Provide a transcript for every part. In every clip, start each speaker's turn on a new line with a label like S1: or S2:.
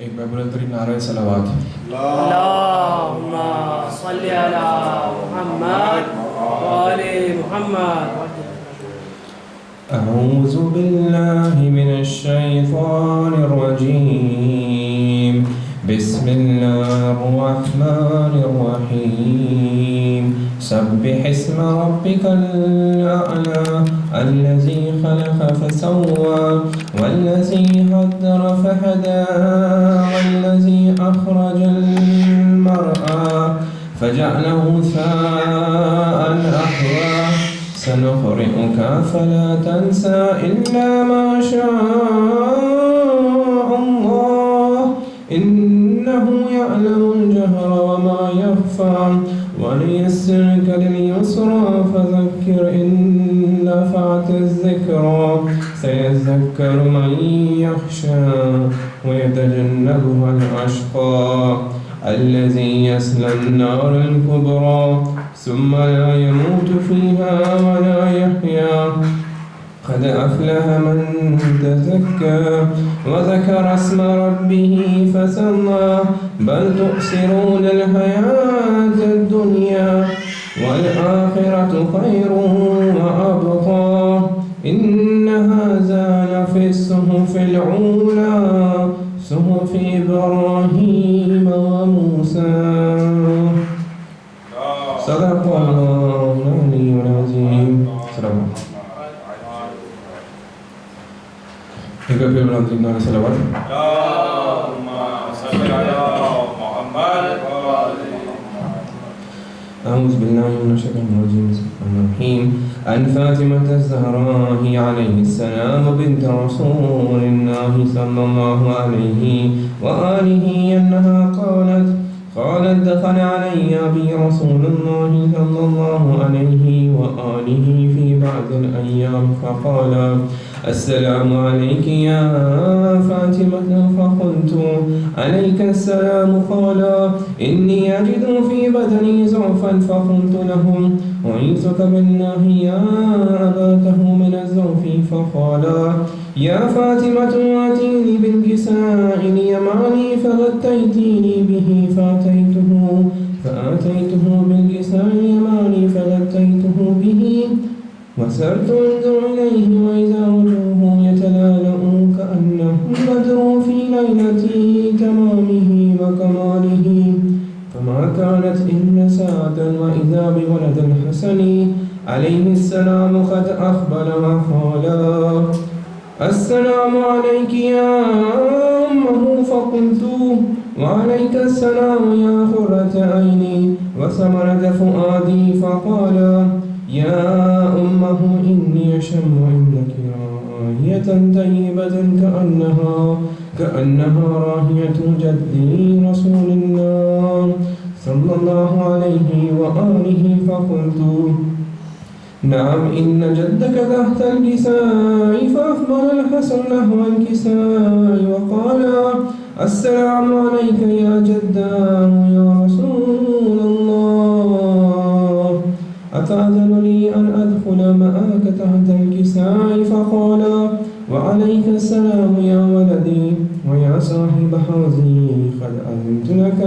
S1: ایک میں بلند ترین نعرہ صلوات.
S2: اللہم صلی علی محمد وآل محمد.
S1: أعوذ بالله من الشيطان الرجيم. بسم الله الرحمن الرحيم. سبح اسم ربك الأعلى الذي خلق فسوى والذي قدر فهدى والذي أخرج المرعى فجعله ثاء أحوى. سنقرئك فلا تنسى إلا ما شاء الله إنه يعلم الجهر وما يخفى. وليسرك لليسرى فذكر إن نفعت الذكرى. سيذكر من يخشى ويتجنبها الأشقى الذي يصلى النار الكبرى ثم لا يموت فيها ولا يحيا. قد أفلح من تزكى وذكر اسم ربه فصلى. بل تؤثرون الحياة الدنيا والآخرة خير وأبقى. إن هذا لفي الصحف الأولى صحف إبراهيم وموسى. صدق الله العلي العظيم. ایک بار پھر بلند ترین نعرہ صلوات.
S3: اللہم صلی علی محمد.
S1: أعوذ بالله من الشيطان الرجيم. بسم الله الرحمن الرحيم. عن فاطمة الزهراء عليه السلام بنت رسول الله صلى الله عليه وآله أنها قالت دخل علي أبي رسول الله صلى الله عليه وآله في بعض الأيام فقال السلام عليك يا فاطمة. فقلت عليك السلام. قال إني أجد في بدني ضعفا. فقلت له أعيذك بالله يا أباته من الضعف. فقال يا فاطمة آتيني بالكساء اليماني فغطيتيني به. فآتيته بالكساء اليماني فغطيته به وسرت انظر إليه وإذا وجهه يتلالأ كأنه البدر في ليلة تمامه وكماله. فما كانت إلا ساعة وإذا بولد الحسن عليه السلام قد أقبل وقال السلام عليك يا أمه. فقلت وعليك السلام يا قرة عيني وثمرة فؤادي. فقال يا أمه إني أشم عندك راهية طيبة كأنها راهية جدي رسول الله صلى الله عليه وآله. فقلت نعم إن جدك تحت الكساء. فأقبل الحسن نحو الكساء وقال السلام عليك يا جداه يا رسول الله. أتأذن لي أن أدخل معك تحت الكساء؟ فقال وعليك السلام يا ولدي ويا صاحب حوزي قد أذنت لك.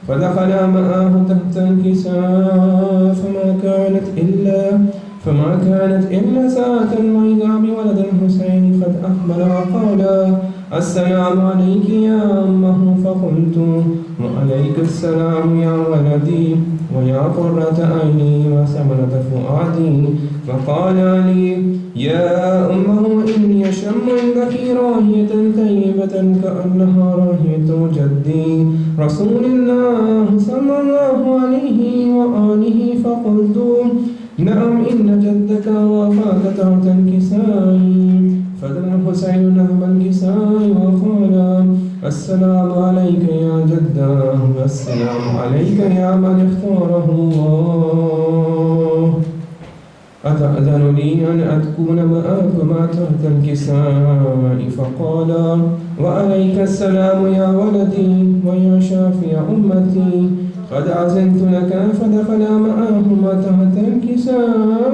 S1: فدخل معه تحت الكساء فما كانت إلا ساعة وإذا بولد الحسين قد أقبل وقال السلام عليك يا أمه. فقلت وعليك السلام يا ولدي ويا قرة عيني وثمرة فؤادي. فقال لي يا أمه إني أشم عندك راهية طيبة كأنها راهية جدي رسول الله صلى الله عليه وآله. فقلت نعم إن جدك وفاك تحت الكساء. فدعا الحسين نحو الكساء وقال السلام عليك يا جداه والسلام عليك يا من اختاره الله. أتأذن لي أن أكون معكما تحت الكساء؟ فقال وعليك السلام يا ولدي ويا شافي أمتي قد أذنت لك. فدخل معهما تحت الكساء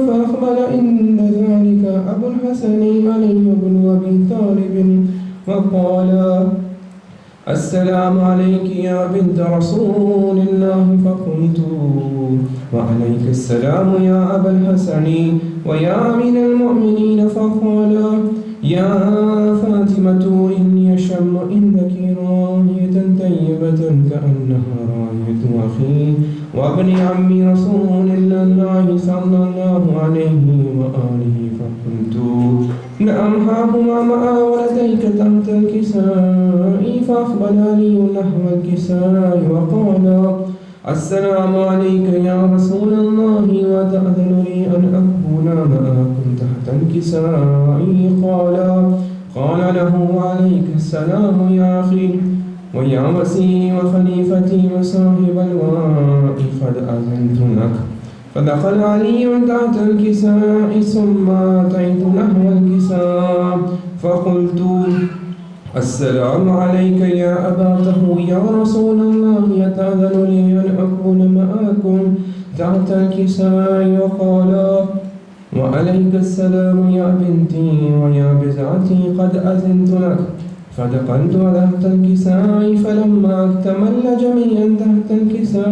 S1: فأقبل عند ذلك أبو الحسن علي بن أبي طالب وقال السلام عليك يا بنت رسول الله فقلت وعليك السلام يا أبا الحسن ويا أمير المؤمنين فقال يا فاطمة إني أشم عندك راية طيبة كأنها راية أخي وابن عم رسول الله صلى الله عليه وآله فقلت نعم هاهما معا ولديك تحت الكساء فأقبل علي نحو الكساء وقال السلام عليك يا رسول الله وتأذن لي أن أكون معكم تحت الكساء قال له وعليك السلام يا أخي ويا وسيلي وخليفتي وصاحب الواء قد أذنت لك فدخل علي تحت الكساء ثم أتيت نحو الكساء فقلت السلام عليك يا أباته يا رسول الله يتأذن لي أن أكون معكم تحت الكساء وقال وعليك السلام يا بنتي ويا بزعتي قد أذنت لك فدخلت تحت الكساء فلما اكتمل جميعا تحت الكساء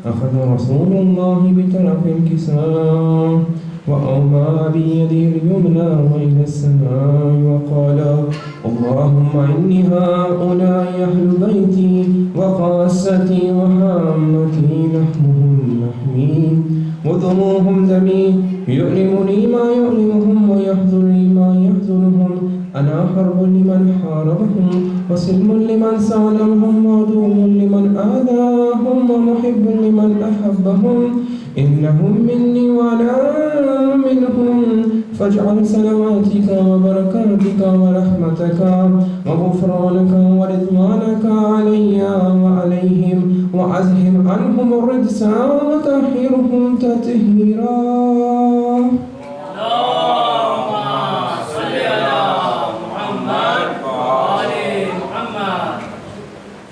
S1: أخذ رسول الله بطرف الكساء وأومى بيده اليمنى إلى السماء وقال اللهم إني هؤلاء أهل بيتي وقاستي وحامتي لحمهم لحمي ودموهم دمي يؤلمني ما يؤلمهم ويحزنني ما يحزنهم أنا حرب لمن حاربهم وسلم لمن سالمهم وعدو لمن آذاهم ومحب لمن أحبهم إنهم مني وأنا منهم فاجعل صلواتك وبركاتك ورحمتك وغفرانك ورضوانك علي وعليهم وأزهم عنهم الرجس وطهرهم تطهيرا.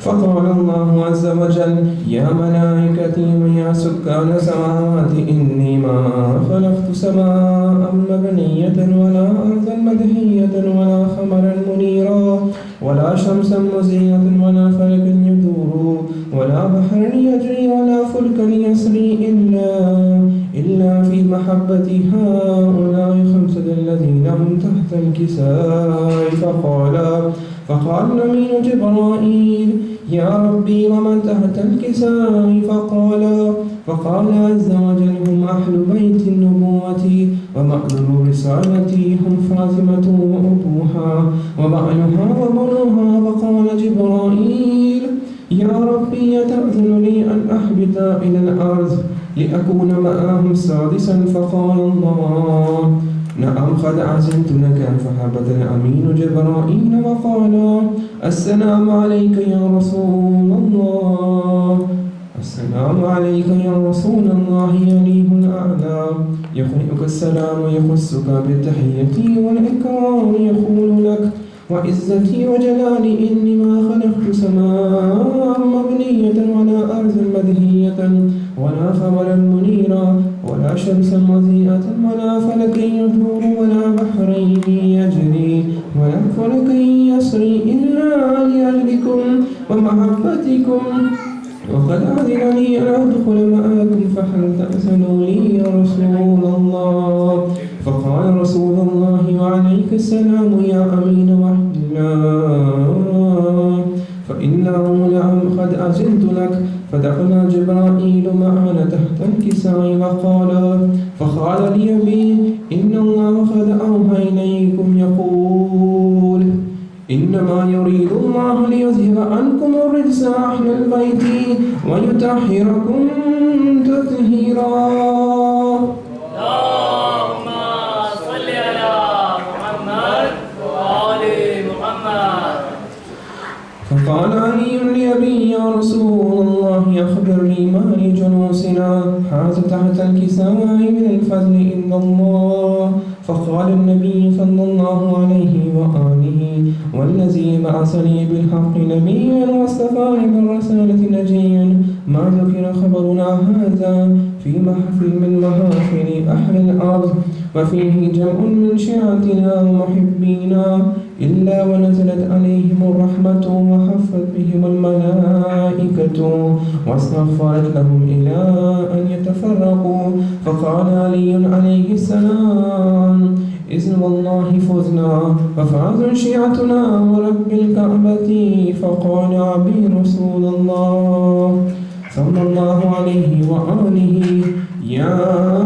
S1: فقال الله عز وجل يا ملائكتي ويا سكان السماوات إني ما خلقت سماء مبنية ولا أرضا مدحية ولا قمرا منيرا ولا شمسا مزية ولا فلكا يدور ولا بحرا يجري ولا فلكا يسري إلا في محبة هؤلاء خمسة الذين هم تحت الكساء. فقال الأمين جبرائيل يا ربي ومن تحت الكساء فقال عز وجل هم أهل بيت النبوة ومأذن رسالتي هم فاطمة وأبوها وبعلها وبنوها. فقال جبرائيل يا ربي يتأذن لي أن أهبط إلى الأرض لأكون معهم سادسا. فقال الله نعم قد عزمت لك. فهبط الأمين جبرائيل وقال السلام عليك يا رسول الله. السلام عليك يا رسول الله يليه الأعلى يقرئك السلام ويخصك بالتحية والإكرام يقول لك وعزتي وجلالي إني ما خلقت سماء مبنية ولا أرض مدهية ولا قمرا منيرا ولا شمسا مضيئة ولا فلكا يدور ولا بحرين يجري ولا فلكا يسري إلا لأجلكم ومحبتكم وقد أذن لي أن أدخل معكم فهل تأذنوا لي يا رسول الله. فقال رسول الله وعليك السلام يا أمين وحد الله فإنه نعم قد أذنت لك. فدخل جبرائيل معنا تحت الكساء فقال لي أبي إن الله قد أوحى إليكم يقول إنما يريد الله ليذهب عنكم الرجس أهل البيت ويطهركم تطهيرا.
S2: اللهم صل على محمد وآل محمد.
S1: فقال علي لأبي يا رسول الله أخبرني ما لجلوسنا هذا تحت الكساء من الفضل إن الله. فقال النبي صلى الله عليه وآله والذي بعثني بالحق نبيا واصطفاني بالرسالة نجيا ما ذكر خبرنا هذا في محفل من محافل أهل الأرض وفيه جمع من شيعتنا ومحبينا إلا ونزلت عليهم الرحمة وحفت بهم الملائكة واستغفرت لهم إلى أن يتفرقوا. فقال علي عليه السلام: إذن والله فزنا ففاز شيعتنا ورب الكعبة. فقال عبي رسول الله صلى الله عليه وآله: يا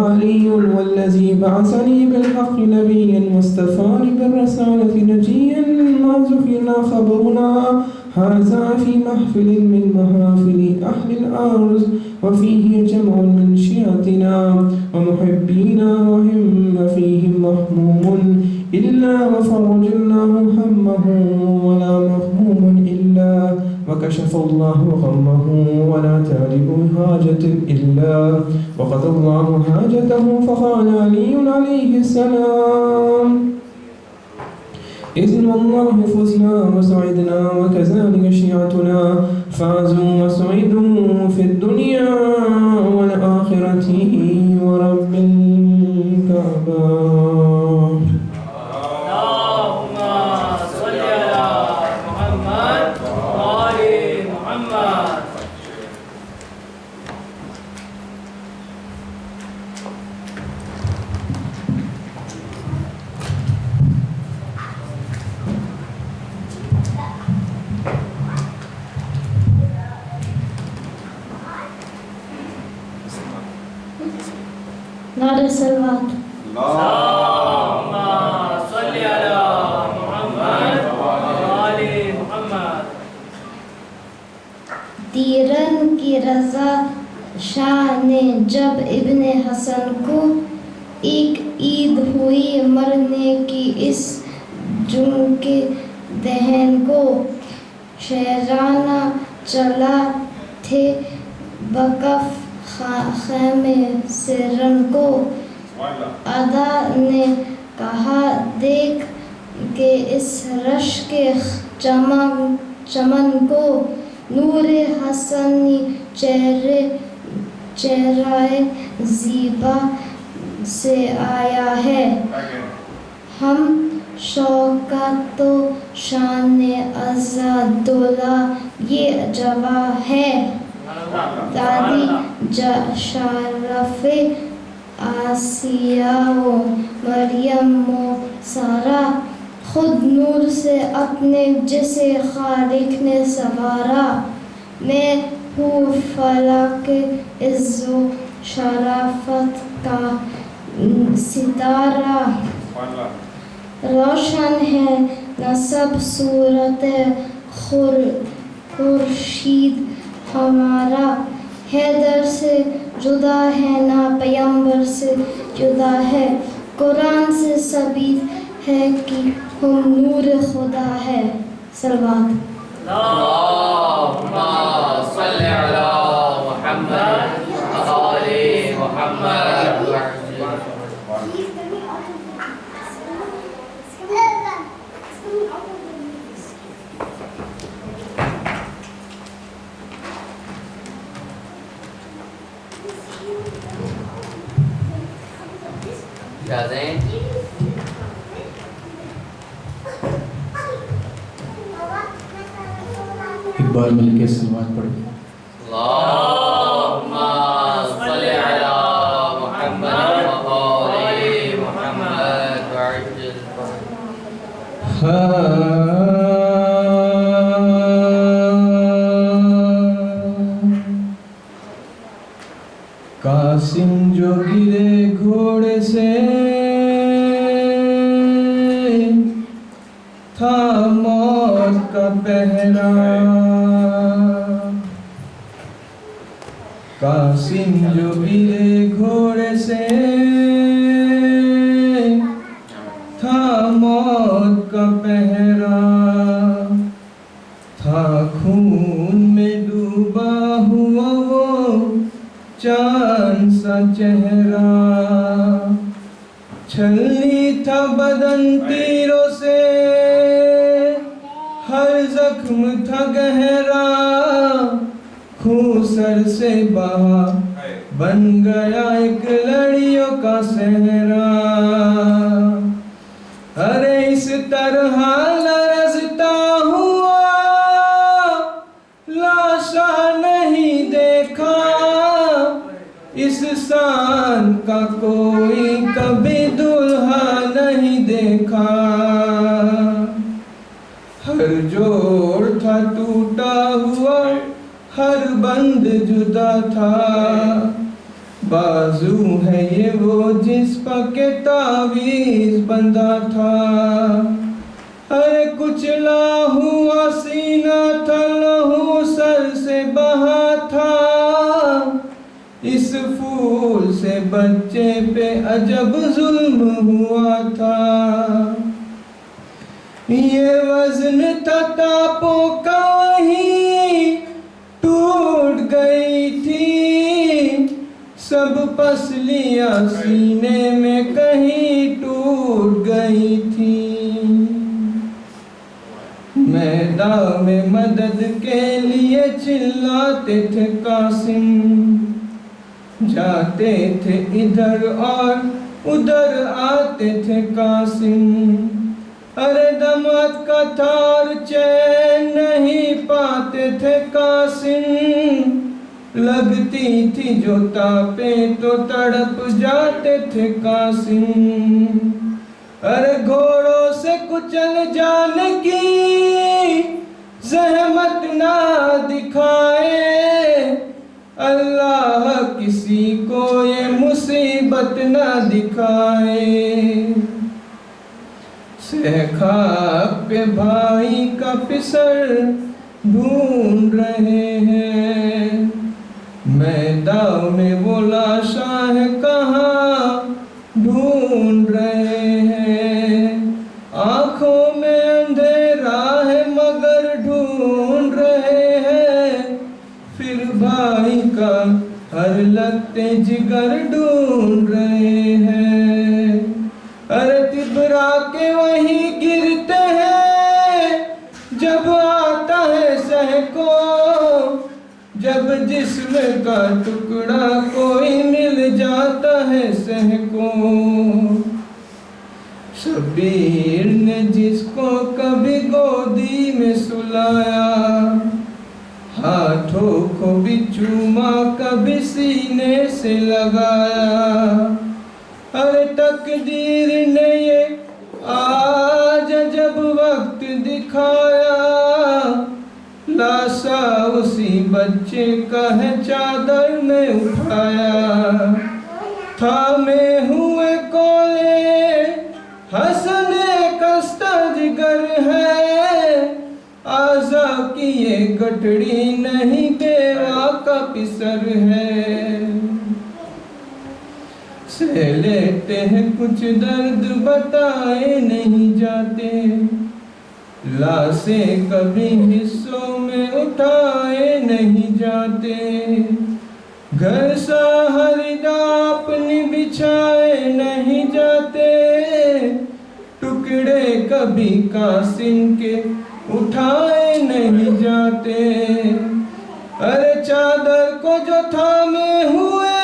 S1: علي والذي بعثني بالحق نبيا مصطفى بالرسالة نجيا ما ذكرنا خبرنا هذا في محفل من محافل أهل الأرض وفيه جمع من شيعتنا ومحبينا وهم فيهم محموم إلا وفرج الله همه ولا مهموم إلا وكشف الله غمه ولا تالب حاجة إلا وقضى الله حاجته. فقال علي عليه السلام: إذن والله فزنا وسعدنا وكذلك شيعتنا فازوا وسعدوا في الدنيا والآخرة ورب الكعبة.
S4: نعرہ صلوات.
S2: اللهم صل على محمد وآل محمد.
S4: تیرن کی رضا شاہ نے جب ابن حسن کو ایک عید ہوئی مرنے کی اس جن کے دہن کو شہرانہ چلا تھے بکف خیمے سے رن کو. ادا نے کہا دیکھ کہ اس رش کے چمن کو نور حسنی چہرہ زیبا سے آیا ہے. ہم شوکت و شان عزادولہ یہ جواہ ہے. دادی شرف آسیہ و مریم و سارا خود نور سے اپنے جسے خالق نے سنوارا. میں ہوں فلک عز و شرافت کا ستارہ روشن ہے نسب صورت خورشید ہمارا. حیدر سے جدا ہے نہ پیغمبر سے جدا ہے. قرآن سے ثابت ہے کہ ہم نور خدا ہے. صلوات.
S2: اللهم صل على محمد وآل محمد.
S1: ایک بار مل کے صلوات پڑھیں.
S2: اللهم صل على محمد وآل محمد وعجل
S1: قاسم جو گرے گھوڑے سے تھا موت کا پہرا. قاسم جو گرے گھوڑے سے تھا موت کا پہرا. تھا خون میں ڈوبا ہوا وہ چاند سا چہرہ. چھلنی تھا بدن تیروں سے ہر زخم تھا گہرا. خون سر سے بہا بن گیا ایک لڑیوں کا صحرا، ارے اس طرح لرزتا ہوا لاشا نہیں دیکھا، اس شان کا کوئی کبھی دلہا نہیں دیکھا، ہر جوڑ تھا ٹوٹا ہوا، ہر بند جدا تھا، بازو ہے یہ وہ جس پہ تعویذ بندہ تھا، ارے کچلا ہوا سینہ تھا، لہو سر سے بہا تھا، اس پھول سے بچے پہ عجب ظلم ہوا تھا، یہ وزن تھا تاپوں کا وہیں ٹوٹ گئی تھی، سب پسلیاں سینے میں کہیں ٹوٹ گئی تھی، میدان میں مدد کے لیے چلاتے تھے قاسم، جاتے تھے ادھر اور ادھر آتے تھے قاسم، ارے دماد کا تار چین نہیں پاتے تھے قاسم، لگتی تھی جو تاپیں تو تڑپ جاتے تھے قاسم، ارے گھوڑوں سے کچل جانے کی زحمت نہ دکھائے، اللہ کسی کو یہ مصیبت نہ دکھائے، خاک پہ بھائی کا پسر ڈھونڈ رہے ہیں، میدان میں وہ لاشاں ہے کہاں ڈھونڈ رہے ہیں، آنکھوں میں اندھیرا ہے مگر ڈھونڈ رہے ہیں، پھر بھائی کا ہر لگتے جگر ڈھونڈ رہے ہیں، ارے تبرا کے وہیں گرتے ہیں جب آتا ہے سہ کو، جب جسم کا ٹکڑا کوئی مل جاتا ہے سہ کو، شبیر نے جس کو کبھی گودی میں سلایا، ہاتھوں کو بھی چوما کبھی سینے سے لگایا، ارے تقدیر نے یہ آج جب وقت دکھایا، لاشا اسی بچے کا ہے چادر میں اٹھایا، تھامے ہوئے کولے حسن کستہ جگر ہے، آزا کی یہ گٹڑی نہیں بیوہ کا پسر ہے، سے لیتے ہیں کچھ درد بتائے نہیں جاتے، لاشیں کبھی حصوں میں اٹھائے نہیں جاتے، گھر ساہردہ اپنی بچھائے نہیں جاتے، ٹکڑے کبھی قاسم کے اٹھائے نہیں جاتے، ارے چادر کو جو تھامے ہوئے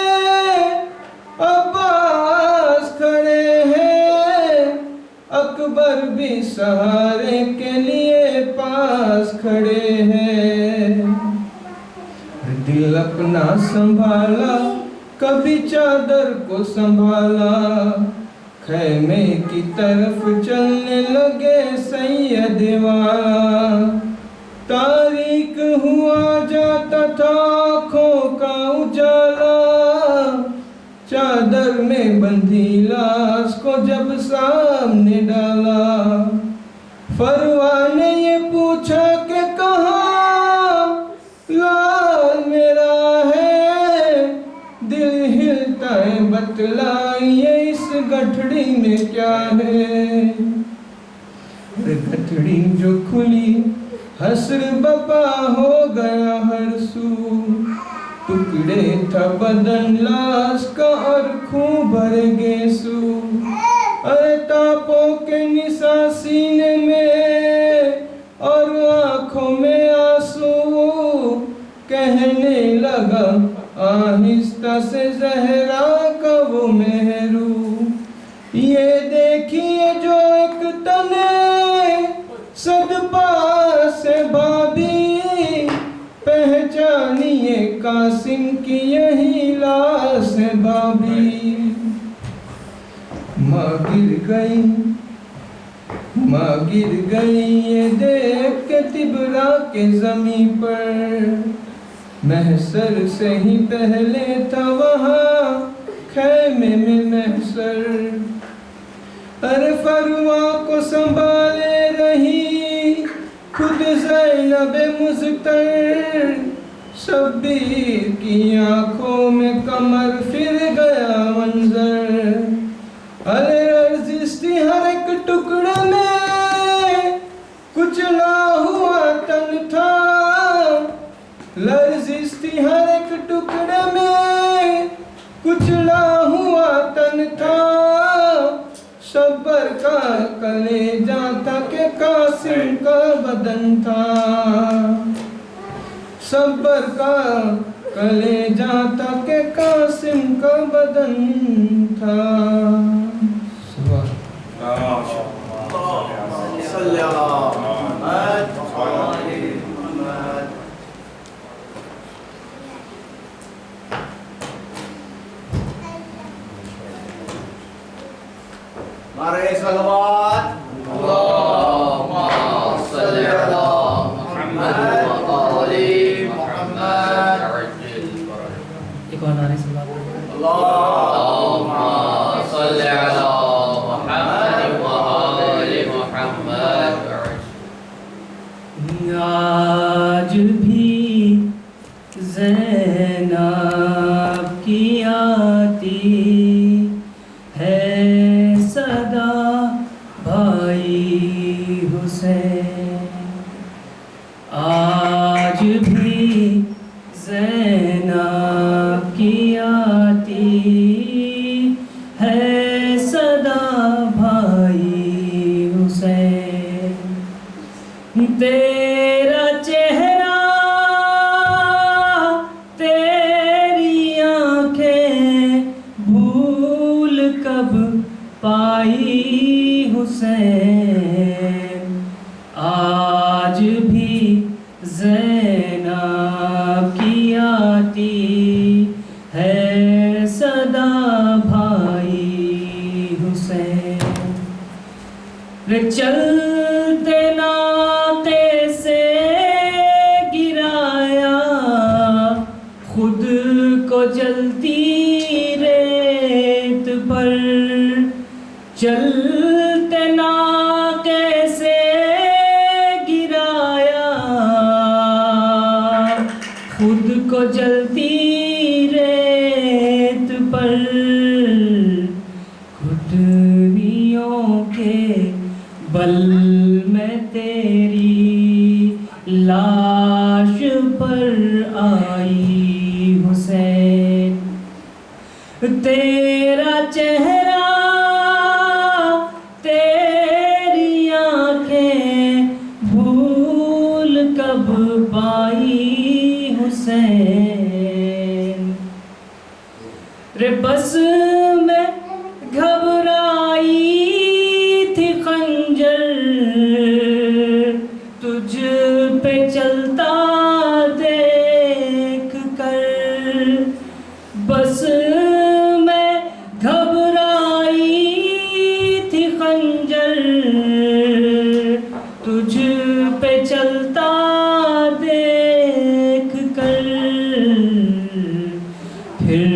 S1: عباس کھڑے ہیں، اکبر بھی سہارے کے لیے پاس کھڑے ہیں، دل اپنا سنبھالا کبھی چادر کو سنبھالا، خیمے کی طرف چلنے لگے سید والا، تاریک ہوا جاتا تھا آنکھوں کا اجالا، چادر میں بندھی لاش کو جب سامنے ڈالا، فروا نے یہ پوچھا کہ کہاں لال میرا ہے، دل ہلتا ہے بتلائیے اس گٹھڑی میں کیا ہے، گٹھڑی جو کھلی حسر بپا ہو گیا ہر سو، ٹکڑے تھا بدن لاش کا اور خون بھر گیسو، ارے تاپوں کے نسا سینے میں اور آنکھوں میں آنسو، کہنے لگا آہستہ سے زہرا کا وہ مہرو، یہ دیکھیے جو ایک تنے صد پاس بابی، پہچانیے قاسم کی یہی لاس بابی۔ ماں گر گئی یہ دیکھ کے تبرا کے زمین پر، محشر سے ہی پہلے تھا وہاں خیمے میں محشر، ارے فروا کو سنبھالے رہی خود زینب مضطر، شبیر کی آنکھوں میں کمر پھر گیا منظر، ارے رزستی ہر ایک ٹکڑے میں کچلا ہوا تن تھا، لرزستی ہر ایک ٹکڑے میں کچلا ہوا تن تھا، شبر کا کلیجہ تھا کہ قاسم کا بدن تھا، صبر کا کلیجہ تھا کہ قاسم کا بدن تھا۔
S2: صلی اللہ محمد وآل محمد۔ نعرہ صلوات، اللہم صلی علی محمد وآل محمد۔
S5: ایک اور نعرہ صلوات،
S2: اللہم صلی علی محمد وآل محمد۔
S5: آج بھی زینب کی آتی ہے صدا بھائی حسین، آج بھی زینب کی آتی ہے صدا بھائی حسین، تیرا چہرہ تیری آنکھیں بھول کب پائی حسین، آج بھی زینب کی آتی ہے صدا بھائی حسین، چلتے ناقے سے گرایا خود کو جلتی ریت پر، چلتے ناقے سے گرایا خود کو جلتی ریت پر، گھٹنیوں کے بل میں تیری لاش پر آئی حسین، تیرا چہرہ تیری آنکھیں بھول کب پائی حسین، رے بس میں گھبرائی تھی خنجر تجھ پہ چلتا دیکھ کر، بس میں گھبرائی تھی خنجر تجھ پہ چلتا دیکھ کر، پھر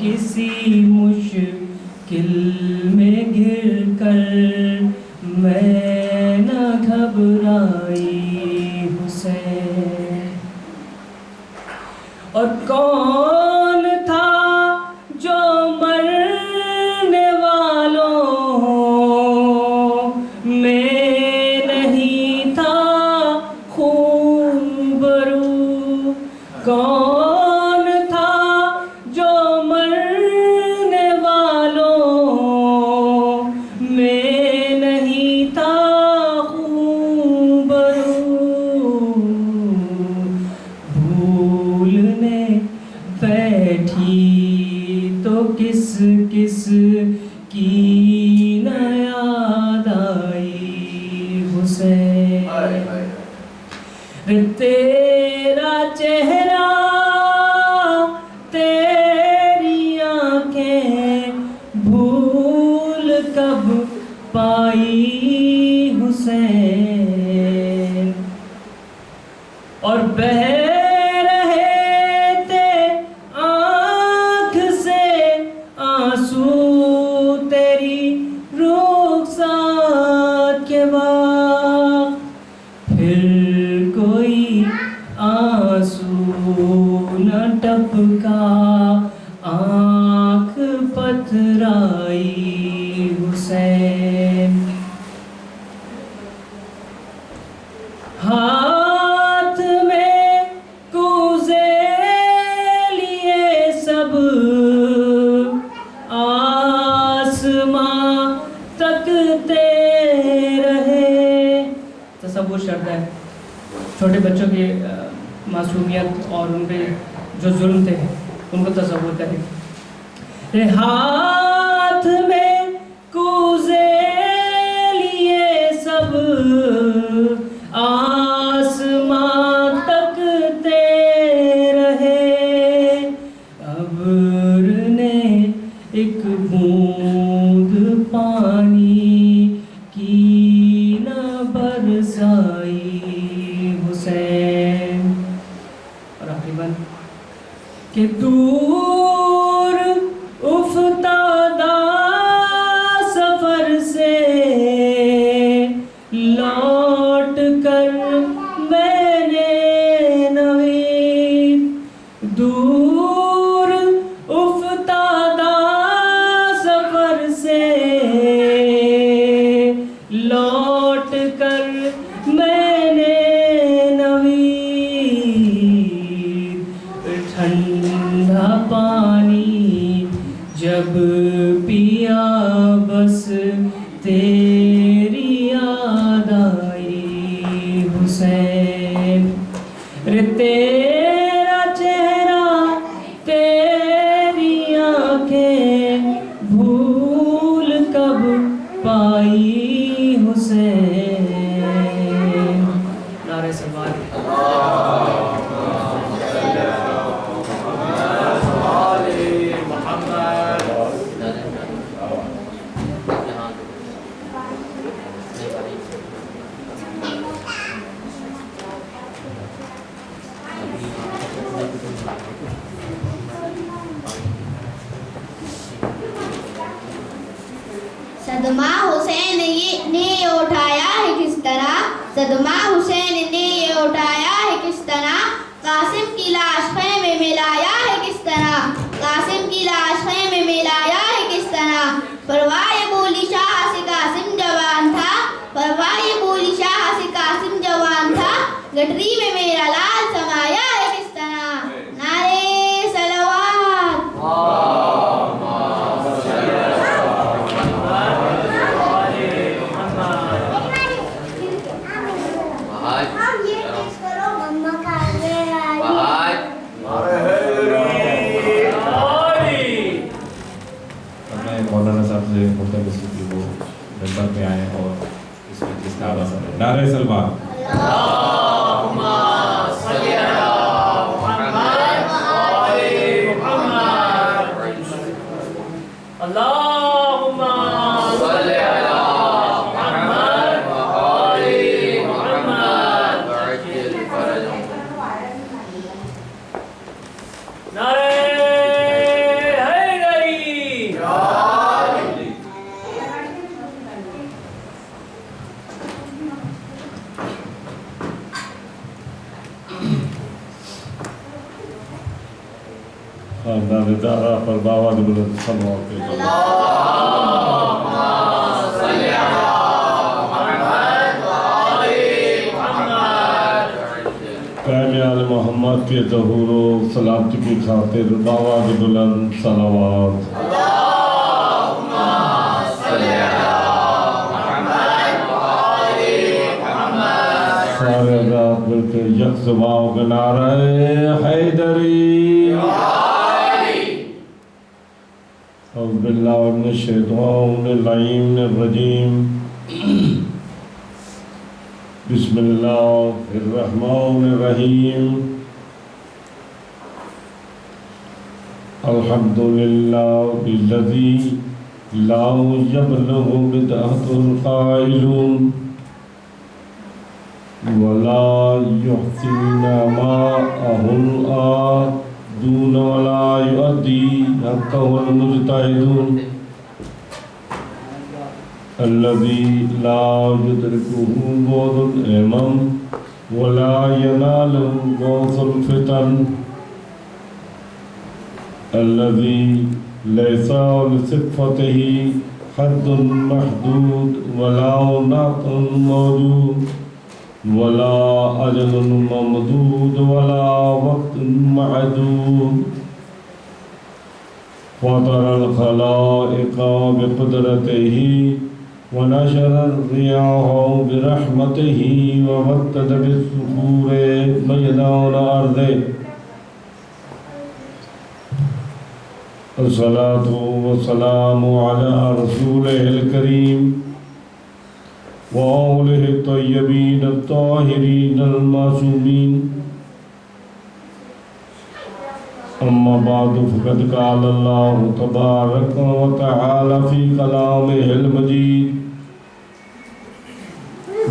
S5: کسی مشکل میں گر کر میں نہ گھبرائی حسین، اور کون تھا جو مرنے والوں میں نہیں تھا خون برو، کون تھا جو مرنے والوں میں نہیں تھا خون برو، بھولنے بیٹھی تیرا چہرہ تیری آنکھیں بھول کب پائی حسین، اور بہہ رہے تھے آنکھ سے آنسو تیری رخسار کے وقت، پھر کوئی آنسو نہ ٹپکا آنکھ پتھرائی حسین، ہاتھ میں کوزے لیے سب آسماں تکتے رہے۔ تصور شرط ہے چھوٹے بچوں کی معصومیت اور ان پہ جو ظلم تھے ان کو تصور کریں۔ ہاتھ میں کوزے لیے سب آسماں تکتے رہے، ابر نے ایک بوند پانی کی نہ برسائی حسین، اور آخری بات کہ دور افتادہ سفر سے لوٹ کر میں نے نوید، دور افتادہ سفر سے لوٹ کر میں نے نوید، ٹھنڈا پانی جب پیا بس تیری یاد آئی حسین، تیرا چہرہ تیری آنکھیں بھول کب پائی حسین۔ نعرہ سوال
S6: صدمہ حسین نے یہ اٹھایا ہے کس طرح، صدمہ حسین نے یہ اٹھایا ہے کس طرح، قاسم کی لاش خیمے میں لایا ہے کس طرح، قاسم کی لاش خیمے میں لایا ہے کس طرح، پروائے بولی شاہ سے قاسم جوان تھا، پروائے بولی شاہ سے قاسم جوان تھا، گٹری میں میرا لال سمایا ہے کس طرح۔ نعرے صلوات۔
S3: مولانا صاحب سے مختلف کی وہ ممبر پہ آئے اور اس میں جس کا آواز ہے نعرہ سلمان
S2: اللہم صلی علی محمد وآل محمد،
S5: اللہم
S2: صلی علی محمد وآل محمد وعجل فرجهم۔
S5: نعرہ حیدری،
S3: خاندان دارا پر باواد بلند صلوات
S2: اللہم صلی علی محمد وآل محمد وعجل۔
S3: قائم آل محمد کے ظہور و سلامتی کی خاطر باواد بلند صلوات
S2: اللہم صلی علی محمد وآل محمد۔
S3: سارے حضرات مل کے یک زبان کا نعرہ حیدری اعوذ باللہ من الشیطان اللعین الرجیم
S7: بسم اللہ الرحمن الرحیم الحمد للہ الذی لا یبلغ بدعۃ القائلون ولا يحسن ماءه العادون ولا يؤدي حقه المجتهدون الذي لا يدركه بعد الإمام ولا يناله غوث الفتن الذي ليس لصفته حد محدود ولا نعت موجود ولا أجل ممدود ولا وقت معدود فطر الخلائق بقدرته ونشر الرياح برحمته ومدد بالصخور ميدان أرضه الصلاة والسلام على رسوله الكريم وآله الطيبين الطاهرين المعصومين أما بعد فقد قال الله تبارك وتعالى في كلامه المجيد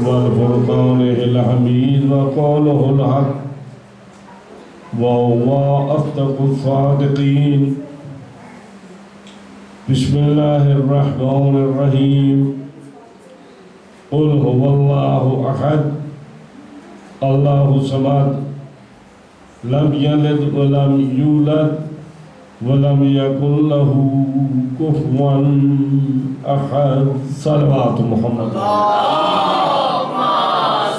S7: والفرقانه الحميد وقوله الحق وهو أصدق الصادقين بسم الله الرحمن الرحيم قل هو الله أحد الله الصمد لم يلد ولم يولد ولم يكن له كفوا أحد صلوات محمد
S2: اللهم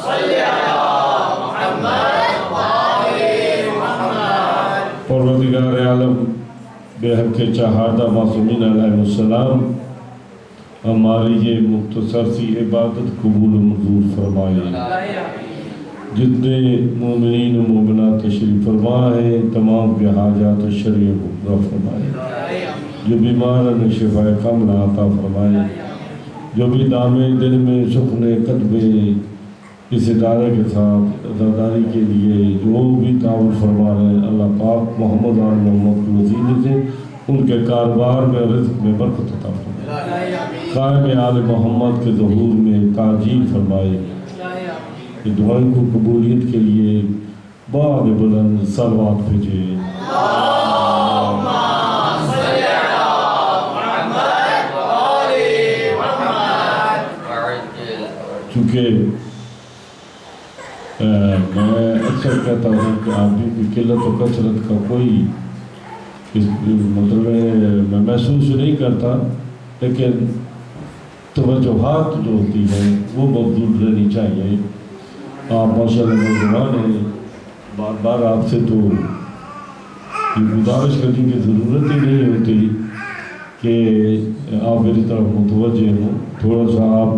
S2: صل على محمد وآل محمد.
S7: پروردگار عالم بے حق کے چہادہ معصومین علیہ السلام ہماری یہ مختصر سی عبادت قبول و منظور فرمائے. جتنے مومنین و مومنات تشریف فرما ہے تمام کے حاجات شرعی کو پورا فرمائے. جو بیمار ہیں شفائے کاملہ عطا فرمائے. جو بھی دامے دل میں سخن قدمے اس ادارے کے ساتھ عزاداری کے لیے جو بھی تعاون فرما رہے ہیں اللہ پاک محمد آل محمد کی وسیلے سے ان کے کاروبار میں رزق میں برکت عطا فرمائے. قائم آل محمد کے ظہور میں تاجیل فرمائے. کہ دعائیں کو قبولیت کے لیے بعد بلند صلوات بھیجے.
S2: اللهم صل على محمد وآل محمد.
S7: چونکہ میں اکثر کہتا ہوں کہ آدمی کی قلت و کثرت کا کوئی مطلب میں محسوس نہیں کرتا لیکن توجہات جو ہوتی ہیں وہ مبذول رہنی چاہیے. آپ ماشاء اللہ نوجوان ہیں بار بار آپ سے تو یہ گزارش کرنے کی ضرورت ہی نہیں ہوتی کہ آپ میری طرف متوجہ ہوں. تھوڑا سا آپ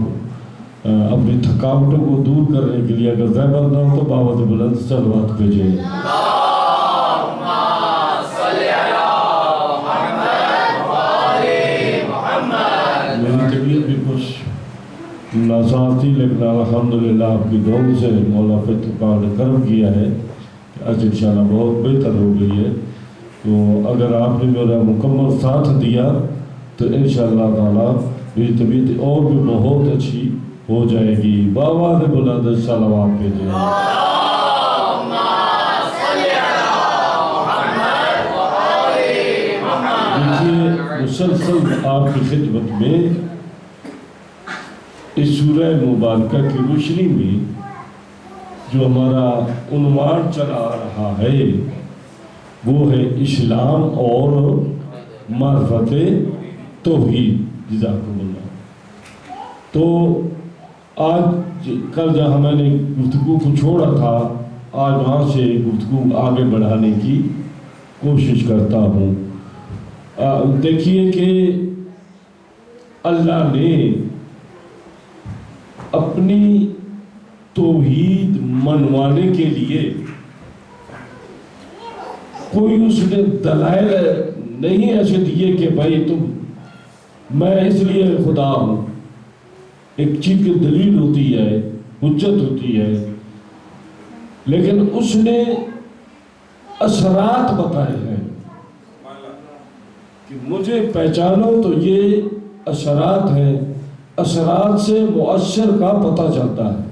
S7: اپنی تھکاوٹوں کو دور کرنے کے لیے اگر زحمت نہ ہو تو باوت بلند صلوات بھیجیں.
S2: اللهم صل على محمد وآل محمد.
S7: میری طبیعت بھی کچھ ناساز تھی لیکن الحمدللہ آپ کی دعاؤں سے مولا فتح نے کرم کیا ہے کہ آج انشاءاللہ بہت بہتر ہو گئی ہے. تو اگر آپ نے میرا مکمل ساتھ دیا تو انشاءاللہ تعالیٰ میری طبیعت اور بھی بہت اچھی ہو جائے گی. باواز بلند صلوات بھیجیں.
S2: اللهم صل على محمد وآل محمد.
S7: دیکھیے مسلسل آپ کی خدمت میں اس سورہ مبارکہ کی روشنی میں جو ہمارا عنوان چلا رہا ہے وہ ہے اسلام اور معرفت توحید. جزاکم اللہ. تو آج کل جہاں میں نے گفتگو کو چھوڑا تھا آج وہاں سے گفتگو آگے بڑھانے کی کوشش کرتا ہوں. دیکھیے کہ اللہ نے اپنی توحید منوانے کے لیے کوئی اس نے دلائل نہیں ایسے دیے کہ بھائی میں اس لیے خدا ہوں. ایک چیز کی دلیل ہوتی ہے حجت ہوتی ہے، لیکن اس نے اثرات بتائے ہیں کہ مجھے پہچانو تو یہ اثرات ہیں، اثرات سے مؤثر کا پتہ چلتا ہے۔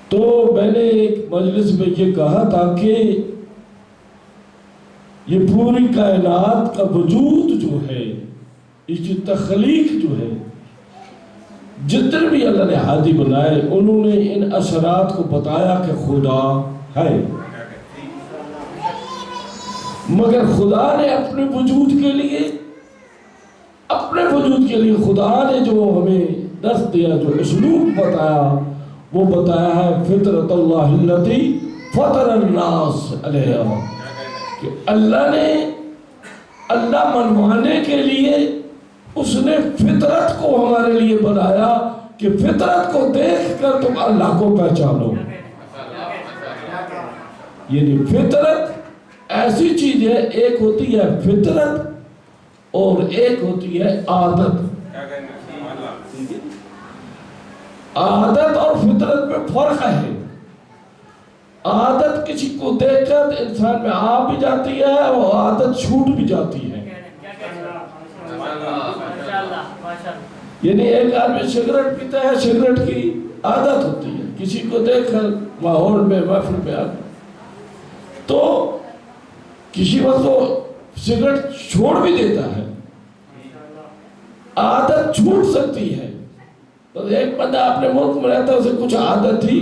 S7: تو میں نے ایک مجلس میں یہ کہا تھا کہ یہ پوری کائنات کا وجود جو ہے، اس کی تخلیق جو ہے، جتنے بھی اللہ نے ہادی بنائے انہوں نے ان اثرات کو بتایا کہ خدا ہے، مگر خدا نے اپنے وجود کے لیے خدا نے جو ہمیں درس دیا، جو اسلوب بتایا، وہ بتایا ہے فطرت اللہ التی فطر الناس علیہا، کہ اللہ منوانے کے لیے اس نے فطرت کو ہمارے لیے بنایا کہ فطرت کو دیکھ کر تم اللہ کو پہچانو۔ یعنی فطرت ایسی چیز ہے، ایک ہوتی ہے فطرت اور ایک ہوتی ہے عادت۔ عادت اور فطرت میں فرق ہے۔ عادت کسی کو دیکھ کر انسان میں آ بھی جاتی ہے اور عادت چھوٹ بھی جاتی ہے۔ یعنی ایک آدمی سگریٹ پیتا ہے، سگریٹ کی عادت ہوتی ہے، کسی کو دیکھ کر ماحول میں محفل میں آ تو کسی وقت وہ سگریٹ چھوڑ بھی دیتا ہے، عادت چھوٹ سکتی ہے۔ تو ایک بندہ اپنے ملک میں رہتا ہے، اسے کچھ عادت تھی،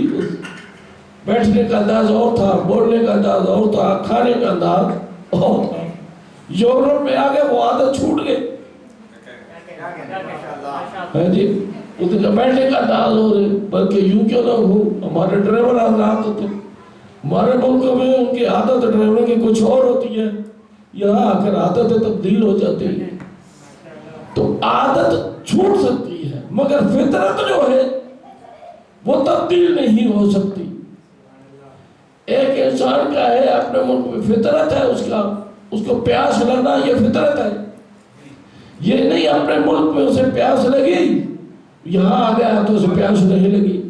S7: بیٹھنے کا انداز اور تھا، بولنے کا انداز اور تھا، کھانے کا انداز اور تھا۔ یورپ میں آگے وہ عادت چھوٹ گئی جی، اس کا بیٹھنے کا انداز ہو رہے، بلکہ یوں کیوں نہ ہو، ہمارے ڈرائیور حضرات ہوتے، ہمارے ملک میں ان کی عادت ڈرائیور کی کچھ اور ہوتی ہے، یہاں آ کر عادتیں تبدیل ہو جاتی ہے۔ تو عادت چھوٹ سکتی ہے، مگر فطرت جو ہے وہ تبدیل نہیں ہو سکتی۔ ایک انسان کا ہے اپنے ملک میں فطرت ہے، اس کو پیاس لگنا یہ فطرت ہے، یہ نہیں اپنے ملک میں اسے پیاس لگی، یہاں آ گیا تو اسے پیاس نہیں لگی۔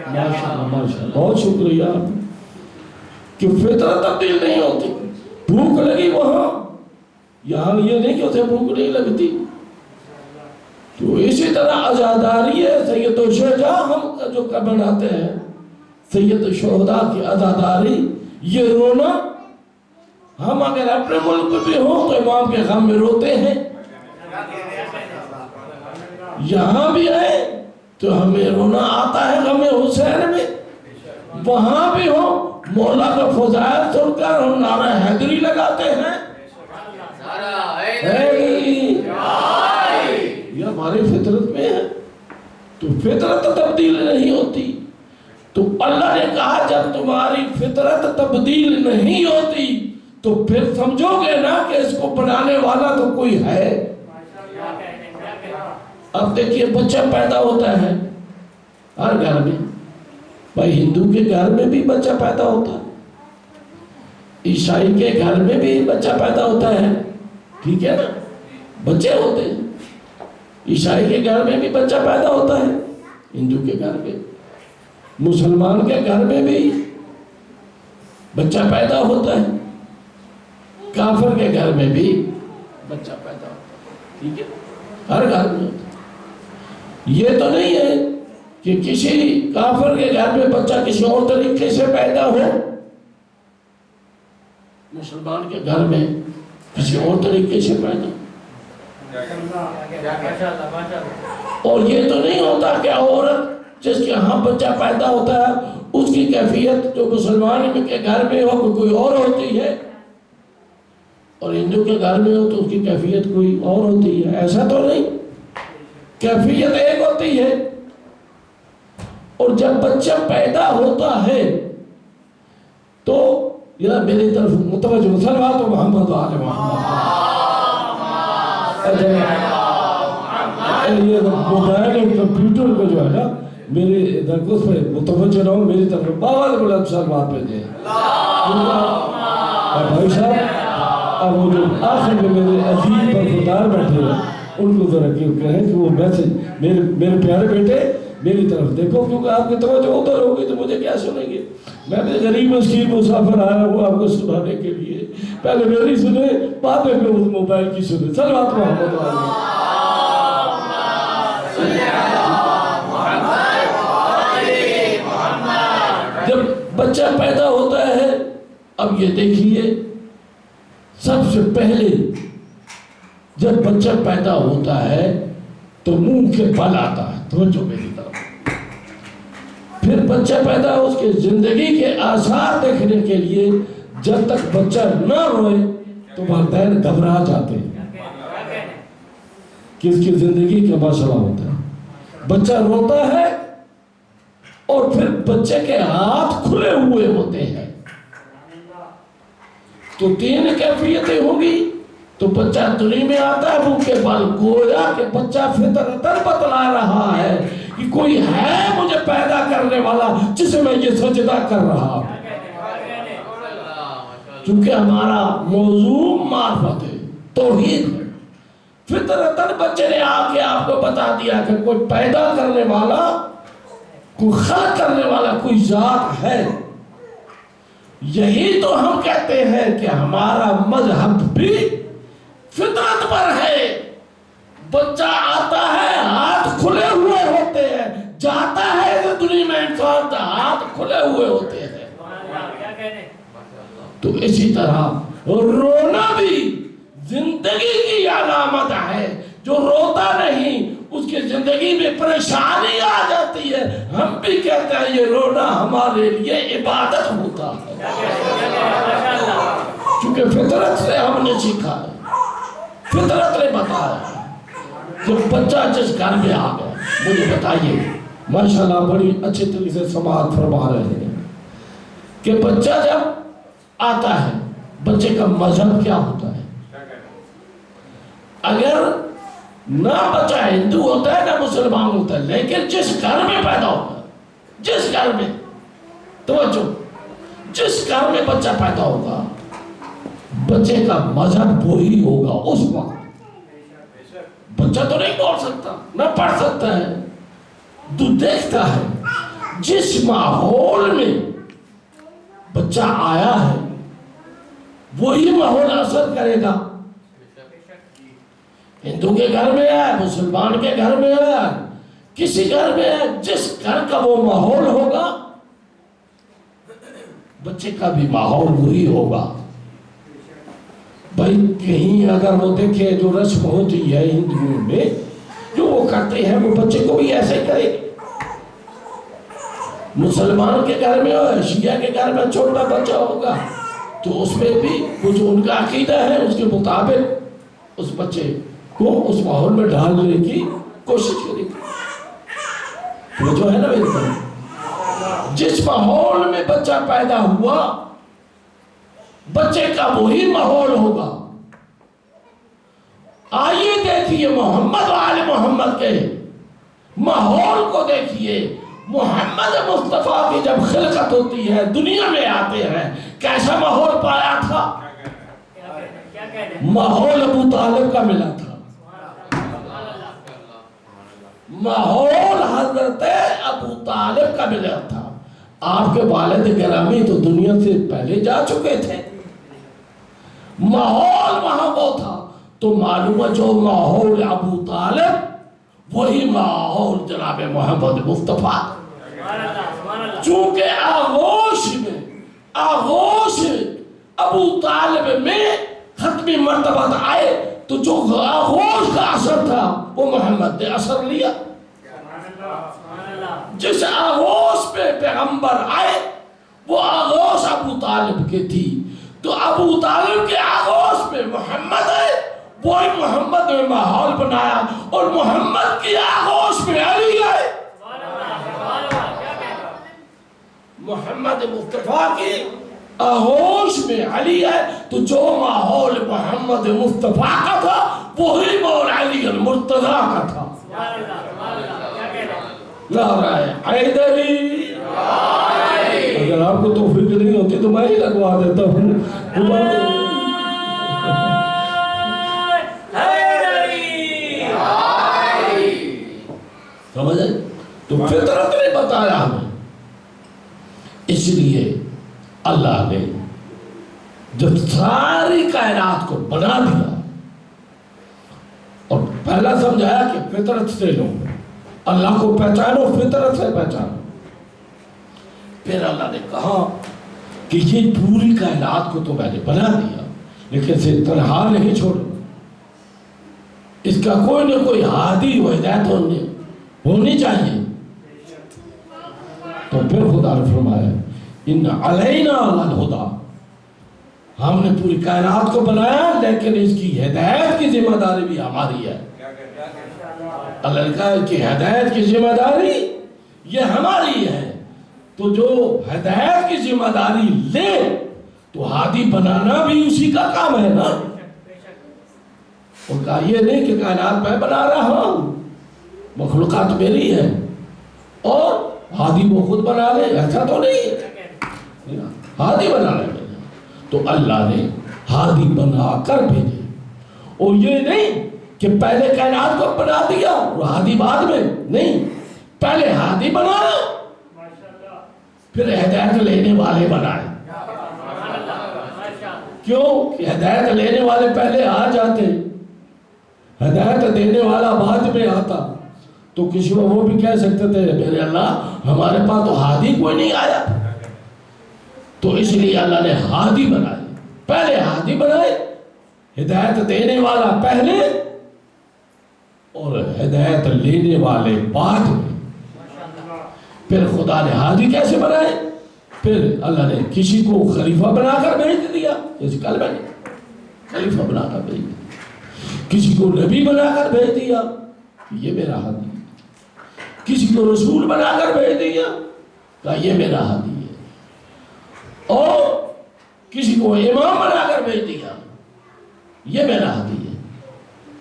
S7: ماشاءاللہ ماشاءاللہ، بہت شکریہ کہ فطرت تبدیل نہیں ہوتی۔ بھوک لگی وہاں، یہاں یہ نہیں کہ اسے بھوک نہیں لگتی۔ تو اسی طرح عزاداری ہے، سید الشہداء ہم جو بناتے ہیں، سید الشہداء کی عزاداری، یہ رونا، ہم اگر اپنے ملک میں بھی ہوں تو امام کے غم میں روتے ہیں، یہاں بھی ہے تو ہمیں رونا آتا ہے غم حسین میں، وہاں بھی ہو مولا کا فضائل سن کر ہم نعرہ حیدری لگاتے ہیں، یہ ہماری فطرت میں ہے۔ تو فطرت تبدیل نہیں ہوتی، تو اللہ نے کہا جب تمہاری فطرت تبدیل نہیں ہوتی تو پھر سمجھو گے نا کہ اس کو بنانے والا تو کوئی ہے۔ اب دیکھیے بچہ پیدا ہوتا ہے ہر گھر میں، بھائی ہندو کے گھر میں بھی بچہ پیدا ہوتا ہے، عیسائی کے گھر میں بھی بچہ پیدا ہوتا ہے، ٹھیک ہے نا، بچے ہوتے ہیں۔ عیسائی کے گھر میں بھی بچہ پیدا ہوتا ہے، ہندو کے گھر میں، مسلمان کے گھر میں بھی بچہ پیدا ہوتا ہے، کافر کے گھر میں بھی بچہ پیدا ہوتا ہے، ٹھیک ہے، ہر گھر میں ہوتا ہے۔ یہ تو نہیں ہے کہ کسی کافر کے گھر میں بچہ کسی اور طریقے سے پیدا ہو، مسلمان کے گھر میں کسی اور طریقے سے پیدا ہو۔ اور یہ تو نہیں ہوتا کہ عورت جس کے ہاں بچہ پیدا ہوتا ہے اس کی کیفیت جو مسلمان کے گھر میں ہو کوئی اور ہوتی ہے اور ہندو کے گھر میں ہو تو اس کی کیفیت کوئی اور ہوتی ہے، ایسا تو نہیں، کیفیت ایک ہوتی ہے۔ اور جب بچہ پیدا ہوتا ہے تو یہ میری طرف متوجہ صلوات محمد و آل محمد۔ یہ موبائل اور کمپیوٹر کو جو ہے نا میری درکوز پہ متوجہ رہو، میری طرف بہت بلند صلوات پہ دیں۔ بھائی صاحب اب وہ جو آخر میں میرے عزیز پر خدار بیٹھے ہیں ان کو ذرا کیوں کہیں کہ وہ میسج میرے پیارے بیٹے میری طرف دیکھو، کیونکہ آپ کی توجہ ادھر ہوگی تو مجھے کیا سنیں گے؟ میں بھی غریب مسکین مسافر آیا ہوں آپ کو سنانے کے لیے، پہلے میری سنیں بعد میں اس موبائل کی سنیں۔ صلوات محمد علیہ۔ جب بچہ پیدا ہوتا ہے، اب یہ دیکھیے سب سے پہلے جب بچہ پیدا ہوتا ہے تو منہ کے بل آتا ہے، توجہ میری طرف۔ پھر بچہ پیدا ہو، اس کے زندگی کے آثار دیکھنے کے لیے جب تک بچہ نہ روئے تو والدین گھبرا جاتے ہیں کہ اس کی زندگی کا مسئلہ ہوتا ہے۔ بچہ روتا ہے اور پھر بچے کے ہاتھ کھلے ہوئے ہوتے ہیں تو 3 کیفیتیں ہوں گی۔ تو بچہ دنیا میں آتا ہے منہ کے بل، گویا کہ بچہ فطرتاً بتلا رہا ہے کہ کوئی ہے مجھے پیدا کرنے والا جسے میں یہ سجدہ کر رہا ہوں۔ چونکہ ہمارا موضوع معرفت ہے، توحید ہے، فطرتاً بچے نے آ کے آپ کو بتا دیا کہ کوئی پیدا کرنے والا، کوئی خلق کرنے والا کوئی ذات ہے۔ یہی تو ہم کہتے ہیں کہ ہمارا مذہب بھی فطرت پر ہے۔ بچہ آتا ہے ہاتھ کھلے ہوئے ہوتے ہیں، جاتا ہے اس دنیا میں انسان کا ہاتھ کھلے ہوئے ہوتے ہیں۔ تو اسی طرح رونا بھی زندگی کی علامت ہے۔ جو روتا نہیں اس کی زندگی میں پریشانی آ جاتی ہے۔ ہم بھی کہتے ہیں یہ رونا ہمارے لیے عبادت ہوتا ہے، چونکہ فطرت سے ہم نے سیکھا ہے، فطرت نے بتایا۔ جب بچہ جس گھر میں آ گیا، مجھے بتائیے ماشاءاللہ بڑی اچھے طریقے سے سماعت فرما رہے ہیں کہ بچہ جب آتا ہے بچے کا مذہب کیا ہوتا ہے۔ اگر نہ بچہ ہندو ہوتا ہے نہ مسلمان ہوتا ہے، لیکن جس گھر میں پیدا ہوتا ہے، جس گھر میں، توجہ، جس گھر میں بچہ پیدا ہوگا بچے کا مذہب وہی ہوگا۔ اس وقت بچہ تو نہیں بول سکتا، نہ پڑھ سکتا ہے، تو دیکھتا ہے جس ماحول میں بچہ آیا ہے وہی ماحول اثر کرے گا۔ ہندو کے گھر میں ہے، مسلمان کے گھر میں ہے، کسی گھر میں ہے، جس گھر کا وہ ماحول ہوگا بچے کا بھی ماحول وہی ہوگا۔ بھائی کہیں اگر وہ دیکھے جو رسم ہوتی ہے ہندوؤں میں جو وہ کرتے ہیں وہ بچے کو بھی ایسے ہی کرے گی۔ مسلمان کے گھر میں ہو، شیعہ کے گھر میں چھوٹا بچہ ہوگا تو اس میں بھی وہ جو ان کا عقیدہ ہے اس کے مطابق اس بچے کو اس ماحول میں ڈالنے کی کوشش کرے گی۔ وہ جو ہے نا میرے طرف، جس ماحول میں بچہ پیدا ہوا بچے کا وہی ماحول ہوگا۔ آئیے دیکھیے محمد و آل محمد کے ماحول کو دیکھیے۔ محمد مصطفیٰ کی جب خلقت ہوتی ہے، دنیا میں آتے ہیں، کیسا ماحول پایا تھا؟ ماحول ابو طالب کا ملا تھا، ماحول حضرت ابو طالب کا ملا تھا۔ آپ کے والد گرامی تو دنیا سے پہلے جا چکے تھے، ماحول وہاں وہ تھا، تو معلوم ہے جو ماحول ابو طالب وہی ماحول جناب محمد مصطفیٰ۔ چونکہ آغوش ابو طالب میں ختمی مرتبہ آئے تو جو آغوش کا اثر تھا وہ محمد نے اثر لیا۔ جس آغوش پہ پیغمبر آئے وہ آغوش ابو طالب کے تھی، تو ابو طالب کے آغوش پہ محمد آئے، وہی محمد نے ماحول بنایا، اور محمد کی آغوش پہ علی آئے، محمد مصطفیٰ کی آغوش میں علی ہے، تو جو ماحول محمد مصطفیٰ کا تھا وہی ماحول علی المرتضیٰ کا تھا۔ نعرہ حیدری، اگر آپ کو توفیق نہیں ہوتی تو میں ہی لگوا دیتا ہوں۔ سمجھے؟ تو فطرت نے بتایا ہمیں، اس لیے اللہ نے جب ساری کائنات کو بنا دیا اور پہلا سمجھایا کہ فطرت سے لو، اللہ کو پہچانو، فطرت سے پہچانو، پھر اللہ نے کہا کہ یہ پوری کائنات کو تو میں نے بنا دیا لیکن اسے تنہا نہیں چھوڑا، اس کا کوئی نہ کوئی ہادی و ہدایت ہونی چاہیے۔ تو پھر خدا نے فرمایا ان علینا للہدیٰ، ہم نے پوری کائنات کو بنایا لیکن اس کی ہدایت کی ذمہ داری بھی ہماری ہے۔ اللہ نے کہا کہ ہدایت کی ذمہ داری یہ ہماری ہے، تو جو ہدایت کی ذمہ داری لے تو ہادی بنانا بھی اسی کا کام ہے نا۔ اور کہا یہ نہیں کہ کائنات میں بنا رہا ہوں، مخلوقات میری ہے اور ہادی وہ خود بنا لے، ایسا تو نہیں، ہادی بنا لے۔ تو اللہ نے ہادی بنا کر بھیجے، اور یہ نہیں کہ پہلے کائنات کو بنا دیا اور ہادی بعد میں، نہیں، پہلے ہادی بنایا پھر ہدایت لینے والے بنائے۔ کیوں کہ ہدایت لینے والے پہلے آ جاتے، ہدایت دینے والا بعد میں آتا تو کسی کو وہ بھی کہہ سکتے تھے میرے اللہ ہمارے پاس تو ہادی کوئی نہیں آیا۔ تو اس لیے اللہ نے ہادی بنائے، پہلے ہادی بنائے، ہدایت دینے والا پہلے اور ہدایت لینے والے بعد میں۔ پھر خدا نے ہادی کیسے بنائے؟ پھر اللہ نے کسی کو خلیفہ بنا کر بھیج دیا، جیسے کل میں نے خلیفہ بنا کر بھیج دیا، کسی کو نبی بنا کر بھیج دیا، یہ میرا ہادی ہے، کسی کو رسول بنا کر بھیج دیا، کہا یہ میرا ہادی ہے، اور کسی کو امام بنا کر بھیج دیا، یہ میرا ہادی ہے۔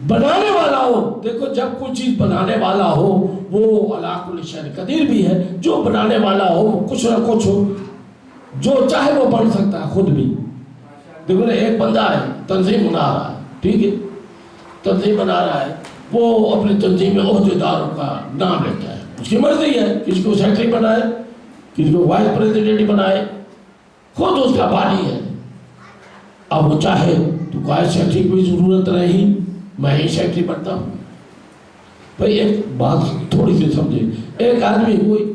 S7: بنانے والا ہو، دیکھو جب کوئی چیز بنانے والا ہو وہ علی کل شیء قدیر بھی ہے، جو بنانے والا ہو کچھ نہ کچھ ہو، جو چاہے وہ بن سکتا ہے خود بھی۔ دیکھو نا ایک بندہ ہے تنظیم بنا رہا ہے، ٹھیک ہے، تنظیم بنا رہا ہے، وہ اپنی تنظیم میں عہدیداروں کا نام لیتا ہے، اس کی مرضی ہے، کسی کو سیکرٹری بنائے، کسی کو وائس پریزیڈنٹ بنائے، خود اس کا بانی ہے۔ اب وہ چاہے تو کوئی سیکرٹری کی ضرورت نہیں، میں ہی سیکرٹری بنتا ہوں۔ بھئی ایک بات تھوڑی سی سمجھے، ایک آدمی کوئی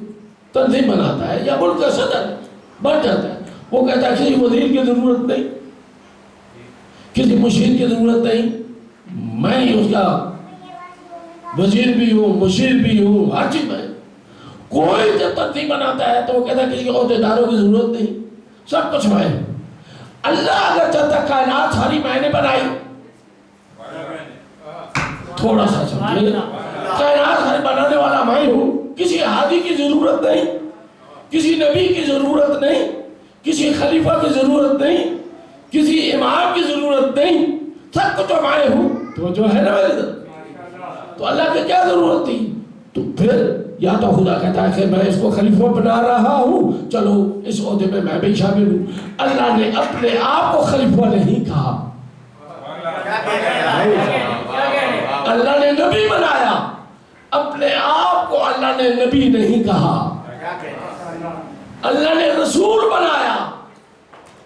S7: تنظیم بناتا ہے یا ملک کا صدر بن جاتا ہے، وہ کہتا ہے کسی وزیر کی ضرورت نہیں، کسی مشیر کی ضرورت نہیں، میں ہی اس کا وزیر بھی ہوں، مشیر بھی ہوں، ہر چیز میں۔ کوئی جب تنظیم بناتا ہے تو وہ کہتا ہے کسی عہدیداروں کی ضرورت نہیں، سب کچھ میں۔ اللہ اگر جب تک کائنات ساری میں نے بنائی، تھوڑا سا سمجھے، کائنات ساری بنانے والا میں ہوں، کسی ہادی کی ضرورت نہیں، کسی نبی کی ضرورت نہیں، کسی خلیفہ کی ضرورت نہیں، کسی امام کی ضرورت نہیں، سب کچھ میں ہوں، تو جو ہے نا میرے ادھر، تو اللہ کی کیا ضرورت تھی؟ تو پھر یا تو خدا کہتا ہے کہ میں اس کو خلیفہ بنا رہا ہوں، چلو اس عہدے میں میں بھی شامل ہوں۔ اللہ نے اپنے آپ کو خلیفہ نہیں کہا، اللہ نے نبی بنایا، اپنے آپ کو اللہ نے نبی نہیں کہا۔ اللہ نے رسول بنایا،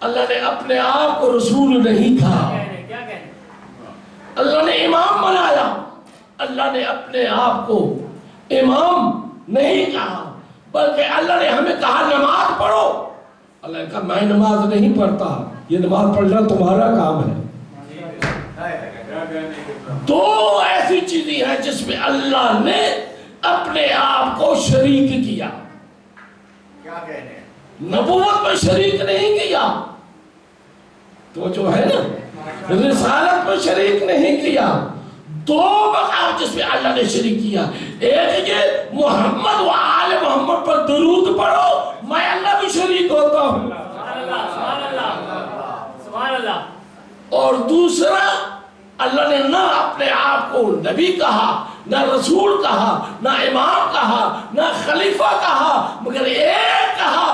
S7: اللہ نے اپنے آپ کو رسول نہیں کہا۔ اللہ نے امام بنایا، اللہ نے اپنے آپ کو امام نہیں کہا، بلکہ اللہ نے ہمیں کہا نماز پڑھو، اللہ نے کہا میں نماز نہیں پڑھتا، یہ نماز پڑھنا تمہارا کام ہے۔ دو ایسی چیزیں ہیں جس میں اللہ نے اپنے آپ کو شریک کیا، نبوت میں شریک نہیں کیا، تو جو ہے نا رسالت میں شریک نہیں کیا، دو مقام جس میں اللہ نے شریک کیا، ایک یہ محمد و آل محمد پر درود پڑھو، میں اللہ بھی شریک ہوتا ہوں،
S5: سبحان اللہ،
S7: اور دوسرا اللہ نے نہ اپنے آپ کو نبی کہا، نہ رسول کہا، نہ امام کہا، نہ خلیفہ کہا، مگر ایک کہا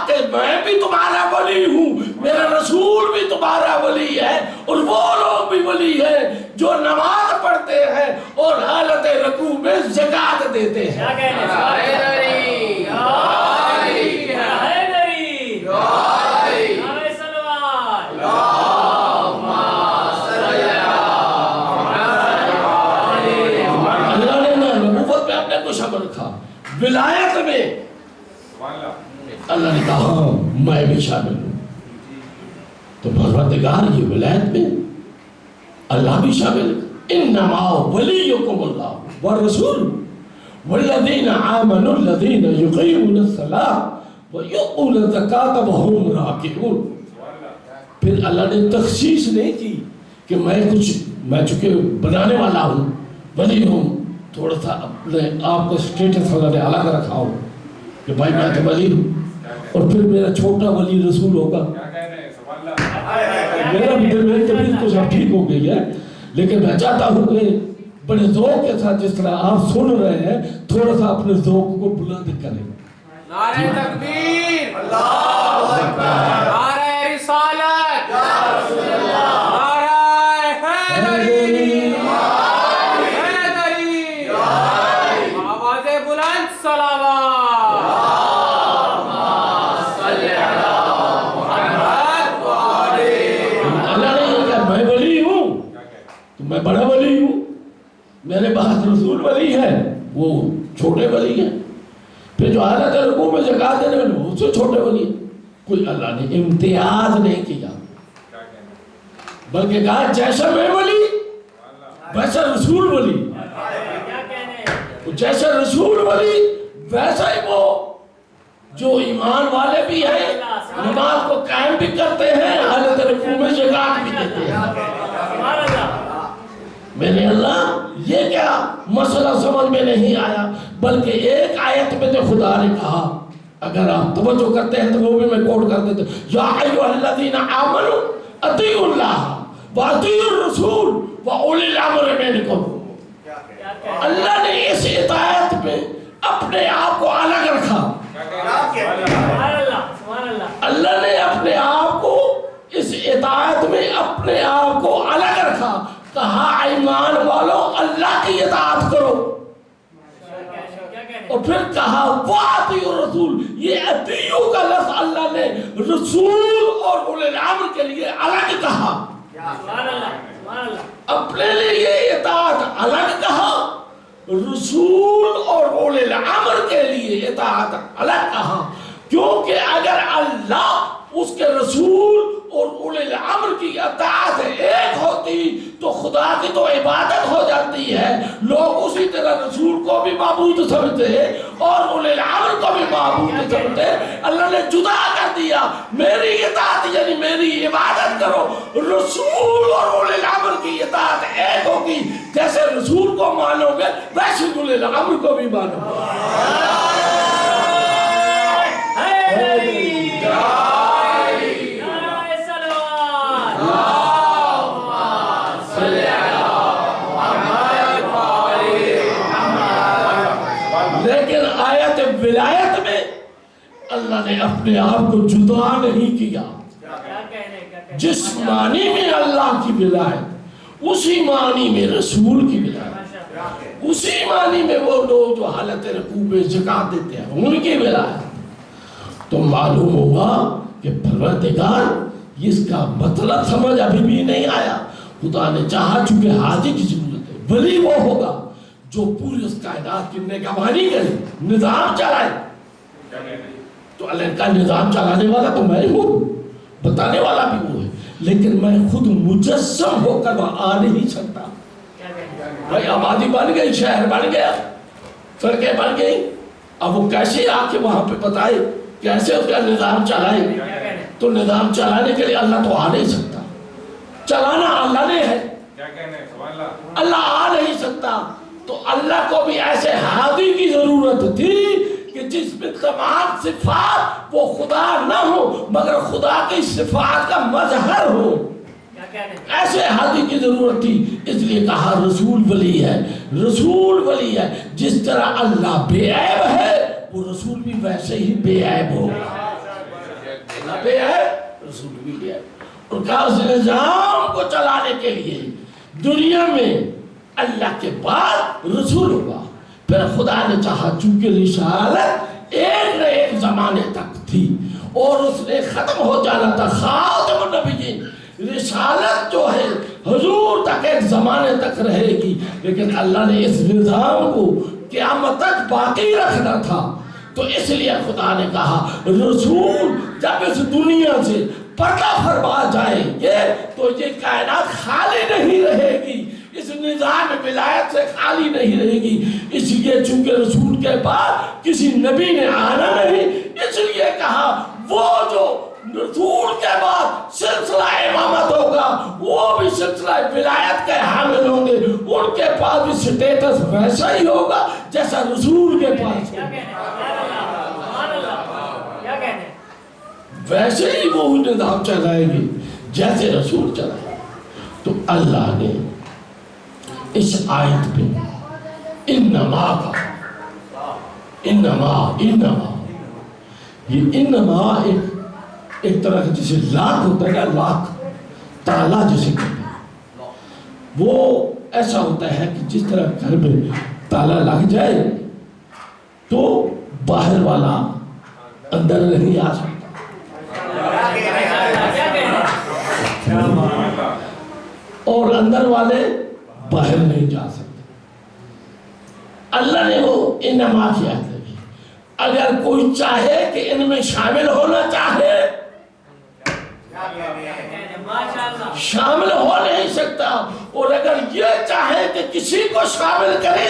S7: کہ میں بھی تمہارا ولی ہوں، میرا رسول بھی تمہارا ولی ہے، اور وہ لوگ بھی ولی ہے جو نماز پڑھتے ہیں اور حالت رکوع میں زکوٰۃ دیتے
S8: اللہ نے کہا ہاں میں بھی شامل ہوں. تو پروردگار یہ ولایت میں اللہ بھی شامل ہے. انما ولیکم اللہ والرسول والذین آمنوا الذین یقیمون الصلاۃ ویؤتون الزکاۃ وہم راکعون. پھر اللہ نے تخصیص نہیں کی کہ میں چونکہ بنانے والا ہوں ولی ہوں, تھوڑا سا اپنے آپ کو اسٹیٹس اللہ نے الگ رکھا ہو کہ بھائی میں تو ولی ہوں اور پھر میرا چھوٹا ولی رسول ہوگا. میرا بھی دل میں طبیعت تو سب ٹھیک ہو گئی ہے, لیکن میں چاہتا ہوں کہ بڑے ذوق کے ساتھ جس طرح آپ سن رہے ہیں تھوڑا سا اپنے ذوق کو بلند کریں.
S2: نعرہ تکبیر, اللہ اکبر, نعرہ رسالت, یا رسول اللہ, نعرہ حیدری, حیدری, آواز بلند صلوات, اللہم صلی علی محمد و آلہ.
S8: اللہ نے یہ کہا میں ولی ہوں تو میں بڑا ولی ہوں, میرے بعد رسول ولی ہے, وہ چھوٹے ولی ہیں. پھر جو حالت رکوع میں زکات دینے والے اس سے چھوٹے ولی ہیں. کوئی اللہ نے امتیاز نہیں کیا, بلکہ کہا جیسا میں ولی ویسا رسول ولی, جیسا رسول ولی ویسا ہی وہ جو ایمان والے بھی ہیں, نماز کو قائم بھی کرتے ہیں, حالت رکوع میں زکات بھی دیتے ہیں. میرے اللہ یہ کیا مسئلہ سمجھ میں نہیں آیا, بلکہ ایک آیت میں تو خدا نے کہا, اگر آپ توجہ کرتے ہیں تو وہ بھی میں کوٹ کر دیتا ہوں, یا ایھا الذین آمنوا اطیعوا اللہ واطیعوا الرسول واولی الامر منکم. اللہ نے اس اطاعت میں اپنے آپ کو الگ رکھا. اللہ نے اپنے آپ کو اس اطاعت میں اپنے آپ کو الگ رکھا. کہا ایمان والو اللہ کی اطاعت کرو, اور پھر کہا واطیعوا الرسول. یہ اطیعوا کا لفظ اللہ نے رسول اور اولی الامر کے لیے الگ کہا, اپنے لیے اطاعت الگ کہا, رسول اور اولی الامر کے لیے اطاعت الگ کہا. کیونکہ اگر اللہ اس کے رسول اور اولی الامر کی اطاعت ایک ہوتی تو خدا کی تو عبادت ہو جاتی ہے. لوگ اسی طرح رسول کو بھی معبود سمجھتے اور اولی الامر کو بھی معبود سمجھتے. اللہ نے جدا کر دیا, میری اطاعت یعنی میری عبادت کرو, رسول اور اولی الامر کی اطاعت ایک ہوگی. جیسے رسول کو مانو گے ویسے اولی الامر کو بھی مانو. لیکن آیت ولایت میں اللہ نے اپنے آپ کو جدا نہیں کیا. جس معنی میں اللہ کی ولایت اسی معنی میں رسول کی ولایت, اسی معنی میں وہ لوگ جو حالت رکوع میں زکات دیتے ہیں ان کی ولایت. تو معلوم ہوگا کہ پروردگار اس کا مطلب سمجھ ابھی بھی نہیں آیا. خدا نے چاہا چونکہ حاجی کی ضرورت ہے, ولی وہ ہوگا جو پوری اس کائنات کی نگہبانی کرے, نظام چلائے. تو اللہ کا نظام چلانے والا تو میں ہوں, بتانے والا بھی وہ ہے, لیکن میں خود مجسم ہو کر وہاں آ نہیں سکتا. بھائی آبادی بن گئی, شہر بن گیا, سڑکیں بن گئی, اب وہ کیسے آ کے وہاں پہ بتائے, کیسے اس کا نظام چلائے. تو نظام چلانے کے لیے اللہ تو آ نہیں سکتا, چلانا اللہ نے ہے, اللہ آ نہیں سکتا. تو اللہ کو بھی ایسے ہادی کی ضرورت تھی کہ جس میں تمام صفات وہ خدا نہ ہو مگر خدا کی صفات کا مظہر ہو. ایسے ہادی کی ضرورت تھی, اس لیے کہا رسول ولی ہے. رسول ولی ہے, جس طرح اللہ بے عیب ہے وہ رسول بھی ویسے ہی بے عیب ہو. اللہ بے عیب, رسول بھی بے عیب. اور کہا اس نظام کو چلانے کے لیے دنیا میں اللہ کے بعد رسول ہوگا. پھر خدا نے چاہا چونکہ رسالت ایک نہ ایک زمانے تک تھی اور اس نے ختم ہو جانا تھا, خاتم النبیین. رسالت جو ہے حضور تک ایک زمانے تک رہے گی, لیکن اللہ نے اس نظام کو قیامت تک باقی رکھنا تھا. تو اس لیے خدا نے کہا رسول جب اس دنیا سے پردہ فرما جائیں گے تو یہ کائنات خالی نہیں رہے گی، اس نظام ولایت سے خالی نہیں رہے گی۔ اس لیے چونکہ رسول کے بعد کسی نبی نے آنا نہیں، اس لیے کہا وہ جو رسول کے بعد سلسلہ امامت ہوگا وہ بھی سلسلہ ولایت کے حامل ہوں گے، ان کے پاس بھی سٹیٹس ویسا ہی ہوگا جیسا رسول کے پاس ویسے ہی وہ نظام چلائیں گے جیسے رسول چلائے۔ تو اللہ نے اس آیت پہ انما کا انما یہ انما ایک طرح کا جسے لاکھ ہوتا ہے نا، لاکھ تالا جسے کہتے ہیں، وہ ایسا ہوتا ہے کہ جس طرح گھر میں تالا لگ جائے تو باہر والا اندر نہیں آ سکتا، اور اندر والے باہر نہیں جا سکتے۔ اللہ نے وہ انما کیا ہے، اگر کوئی چاہے کہ ان میں شامل ہونا چاہے شامل ہو نہیں سکتا، اور اگر یہ چاہے کہ کسی کو شامل کرے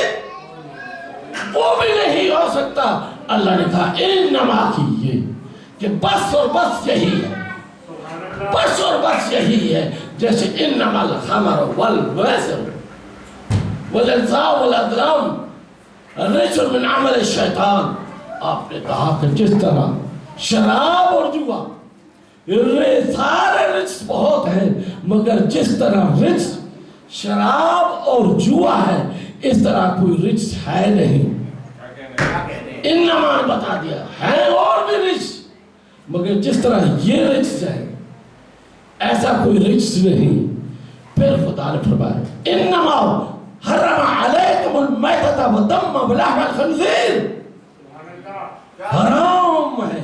S8: وہ بھی نہیں ہو سکتا۔ اللہ نے کہا انما کیجئے کہ بس اور بس یہی ہے، بس اور بس یہی ہے، جیسے انما الخمر والمیسر والانصاب والازلام رجس من عمل الشیطان۔ آپ نے کہا کہ جس طرح شراب اور جوا سارے رجس بہت ہیں، مگر جس طرح رجس شراب اور جوا ہے اس طرح کوئی رجس ہے نہیں۔ انما بتا دیا ہے اور بھی رجس، مگر جس طرح یہ رجس ہے ایسا کوئی رجس نہیں۔ پھر خدا نے فرمایا انما حرم علیکم المیتۃ والدم ولحم الخنزیر، حرام ہے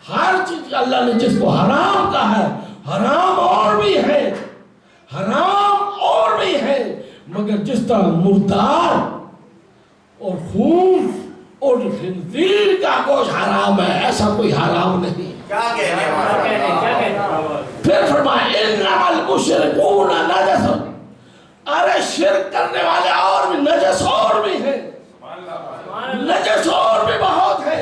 S8: ہر چیز، اللہ نے جس کو حرام کہا ہے حرام اور بھی ہے، حرام اور بھی ہے، مگر جس طرح مردار اور خون اور خنزیر کا گوشت حرام ہے ایسا کوئی حرام نہیں۔ پھر فرمایا انما المشرکون نجس، ارے شرک کرنے والے اور بھی نجس اور بھی ہیں، نجس اور بھی بہت ہے،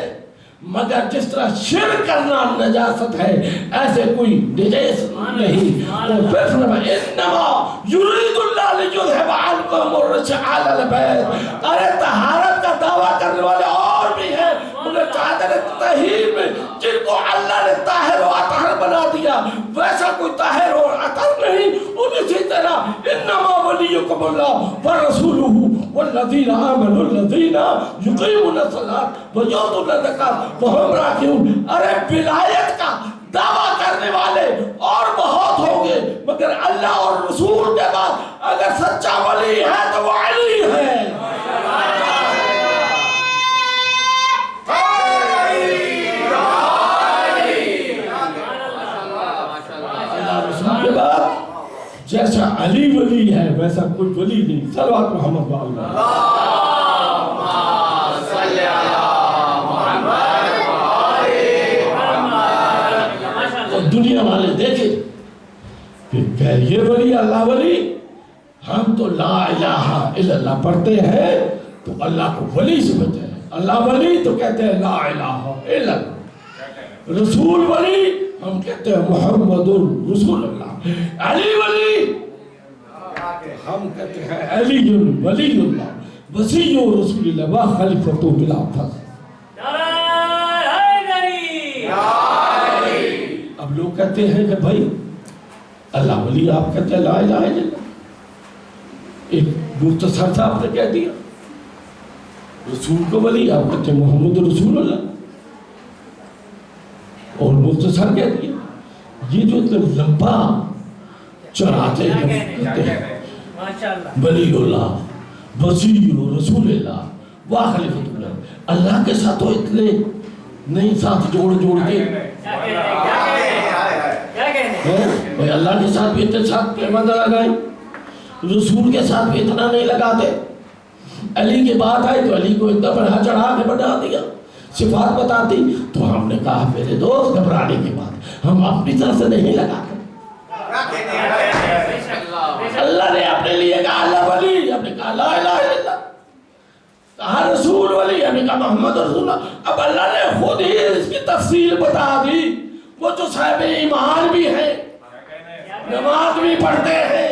S8: مگر جس طرح شرک کرنا نجاست ہے ایسے کوئی نجس نہیں۔ اور پھر فرمایا انما یرید اللہ لیذھب عنکم الرجس اہل البیت، ارے طہارت کا دعویٰ کرنے والے اور بھی ہیں، مگر چادر تطہیر میں جن کو اللہ نے طاہر و اطہر بنا دیا ویسا کوئی طاہر و اطہر نہیں۔ اور اسی طرح انما ولیکم اللہ ورسولہ والذین آمنوا الذین یقیمون الصلاۃ ویؤتون الزکاۃ وہم راکعون، ارے ولایت کا دعویٰ کرنے والے اور بہت ہوں گے، مگر اللہ اور رسول کے بعد اگر سچا ولی ہے تو وہ علی ہے۔ اللہ رسول کے بعد جیسا علی ولی ہے ویسا کوئی ولی نہیں۔ صلوات محمد اللہ دنیا والے دیکھیں کہ یہ ولی اللہ ولی، ہم تو لا الہ الا اللہ پڑھتے ہیں تو اللہ کو ولی سمجھتے ہیں، اللہ ولی تو کہتے ہیں لا الہ الا اللہ، رسول ولی ہم کہتے ہیں محمد رسول اللہ، علی ولی ہم کہتے ہیں علی ولی اللہ وصی رسول اللہ و خلیفۃ بلا فخر۔ اب لوگ کہتے ہیں کہ بھائی اللہ ولی آپ کہتے ہیں لا الہ الا اللہ، ایک مختصر صاحب نے کہہ دیا، رسول کو ولی آپ کہتے ہیں محمد رسول اللہ، اور مختصر کہہ دیا۔ یہ جو لمبا چڑھاتے ہیں ولی اللہ وصی رسول اللہ و خلیفۃ اللہ، اللہ کے ساتھ تو اتنے نہیں ساتھ جوڑ کے بھائی اللہ کے ساتھ بھی اتنے ساتھ پیماندہ لگائیں، رسول کے ساتھ بھی اتنا نہیں لگاتے۔ علی کی بات آئی تو علی کو اتنا بڑھا چڑھا کے بنا دیا، صفات بتاتی تو ہم نے کہا میرے دوست گھبرانے کے بعد ہم اپنی طرف سے نہیں لگاتے. اللہ نے اپنے لیے کہا اللہ ولی، ہم نے کہا لا الہ الا اللہ، کہا رسول ولی، ہم نے کہا محمد رسول اللہ. اب اللہ نے خود ہی اس کی تفصیل بتا دی. وہ جو صاحب ایمان بھی ہیں، نماز بھی پڑھتے ہیں،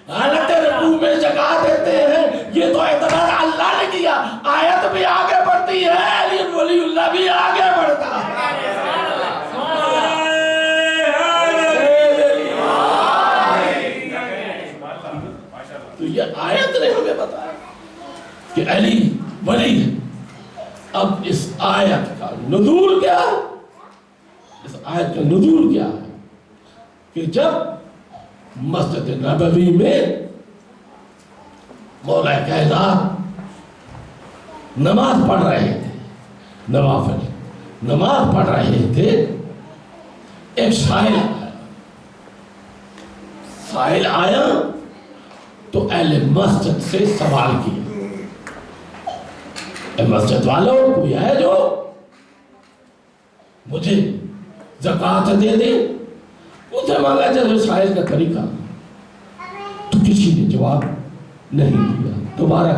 S8: حالت رکوع میں جگہ دیتے ہیں، یہ تو اعتراض اللہ نے کیا. آیت بھی آگے بڑھتی ہے، علی ولی اللہ بھی آگے بڑھتا ہے. تو یہ آیت نے ہمیں بتایا کہ علی ولی ہے. اب اس آیت کا نزول کیا ہے؟ اس آیت کا نزول کیا ہے کہ جب مسجد نبوی میں مولا کائنات نماز پڑھ رہے تھے، نماز پڑھ رہے تھے، ایک سائل آیا تو اہل مسجد سے سوال کیا، اے مسجد والوں کوئی ہے جو مجھے زکوٰۃ دے دے؟ اسے مانگا جیسے سائل کا طریقہ، تو کسی نے جواب نہیں دیا. دوبارہ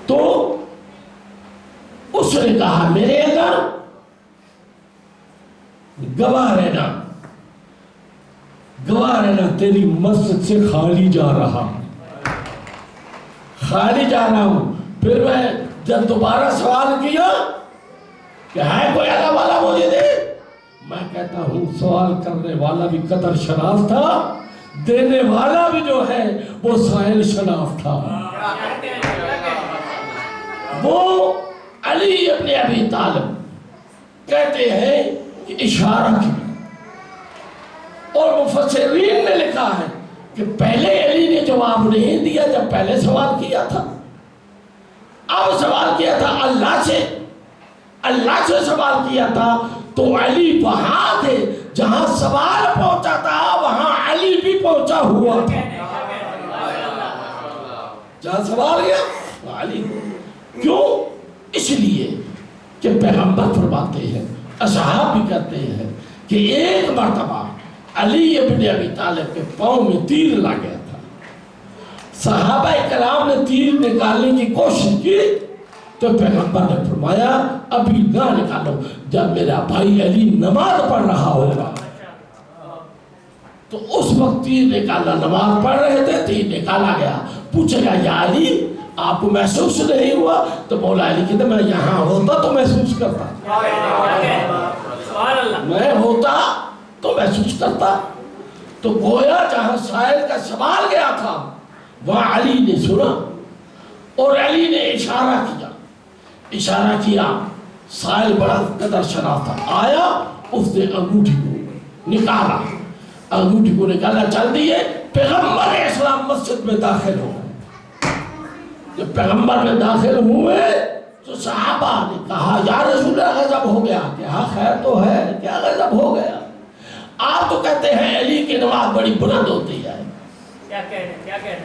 S8: تو اس نے کہا میرے اندر گواہ رہنا تیری مسجد سے خالی جا رہا ہوں. پھر میں جب دوبارہ سوال کیا کہ ہے کوئی اللہ والا مجھے دے، میں کہتا ہوں سوال کرنے والا بھی قدر شناس تھا، دینے والا بھی جو ہے وہ سائل شناس تھا. وہ علی ابن ابی طالب کہتے ہیں کہ اشارہ کیا، اور مفسرین نے لکھا ہے کہ پہلے علی نے جواب نہیں دیا جب پہلے سوال کیا تھا. اب سوال کیا تھا اللہ سے سوال کیا تھا تو علی وہاں تھے جہاں سوال پہنچا تھا، وہاں علی بھی پہنچا ہوا تھا. جہاں سوال گیا علی. کیوں؟ اس لیے کہ پیغمبر فرماتے ہیں، اصحاب بھی کہتے ہیں کہ ایک مرتبہ علی ابن ابی طالب کے پاؤں میں تیر لگ گیا تھا. صحابہ کرام نے تیر نکالنے کی کوشش کی تو پیغمبر نے فرمایا ابھی نہ نکالو، جب میرا بھائی علی نماز پڑھ رہا ہوگا. تو اس وقت تیر نکالا، نماز پڑھ رہے تھے، تیر نکالا گیا. پوچھے گا یا علی آپ کو محسوس نہیں ہوا؟ تو مولا علی کہتے میں یہاں ہوتا تو محسوس کرتا، میں ہوتا تو محسوس کرتا. تو گویا جہاں سائل کا سوال گیا تھا وہاں علی نے سنا اور علی نے اشارہ کیا. سائل بڑا قدر شناس تھا، آیا، اس نے انگوٹھی کو نکالا، چل دیے. پیغمبر اسلام مسجد میں داخل ہو. جب پیغمبر میں داخل ہوئے تو صحابہ نے کہا یا رسول اللہ غضب ہو گیا. کیا خیر تو ہے، کیا غضب ہو گیا؟ آپ تو کہتے ہیں علی کی نماز بڑی بلند ہوتی ہے.
S5: کیا کہہ رہے ہیں؟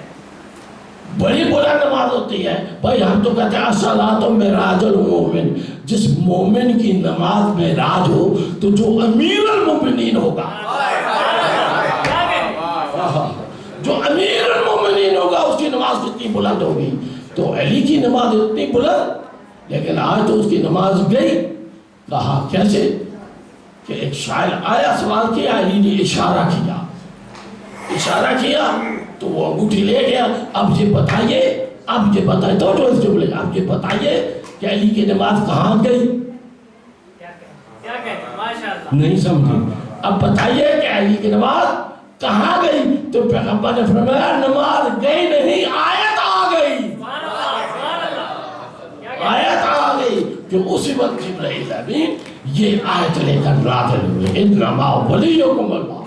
S8: بڑی بلند نماز ہوتی ہے. بھائی ہم تو کہتے ہیں الصلاۃ معراج المومن، جس مومن کی نماز معراج ہو تو جو امیر المومنین ہوگا، جو امیر المومنین ہوگا اس کی نماز کتنی بلند ہوگی. تو علی کی نماز اتنی بلند، لیکن آج تو اس کی نماز گئی. کہا کیسے؟ کہ ایک شاعر آیا، سوال کیا، علی نے اشارہ کیا تو وہ انگوٹھی لے گیا. اب یہ بتائیے تو جو اس جملے اب یہ بتائیے کہ علی کی نماز کہاں گئی؟ نہیں سمجھے؟ اب بتائیے کہ علی کی نماز کہاں گئی؟ تو پیغمبر نے فرمایا نماز گئی نہیں، آیت آ گئی. کہ اسی وقت جبرائیل امین یہ آیت لے کر نازل ہوئے، انما ولیکم اللہ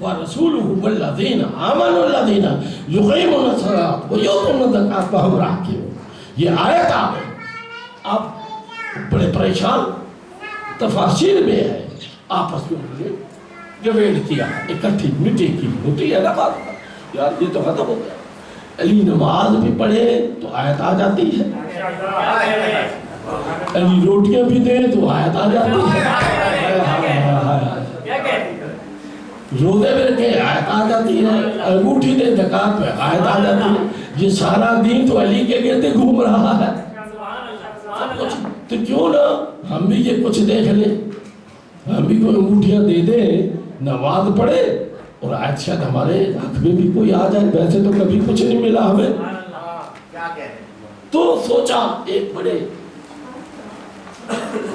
S8: ورسولہ والذین آمنوا الذین یقیمون الصلاۃ ویؤتون الزکاۃ وہم راکعون. یہ آیت آ گئی. اب بڑے پریشان، تفاسیر میں ہے، آپس میں ڈیبیٹ کیا، اکٹھی میٹنگ کی ہوتی ہے نا بات، یار یہ تو ختم ہو گیا. علی نماز بھی پڑھے تو آیت آ جاتی ہے. علی روٹیاں بھی دیں تو آیت آ جاتی ہے، روزے میں رکھے آیت آ جاتی ہے، انگوٹھی دے زکات پہ آیت آ جاتی ہے. یہ سارا دین تو علی کے گرد گھوم رہا ہے. سب کچھ تو کیوں نہ ہم بھی یہ کچھ دیکھ لیں، ہم بھی کوئی انگوٹھیاں دے دیں، نماز پڑھے اور آج شاید ہمارے حق میں بھی کوئی آ جائے. ویسے تو کبھی کچھ نہیں ملا ہمیں. تو سوچا ایک بڑے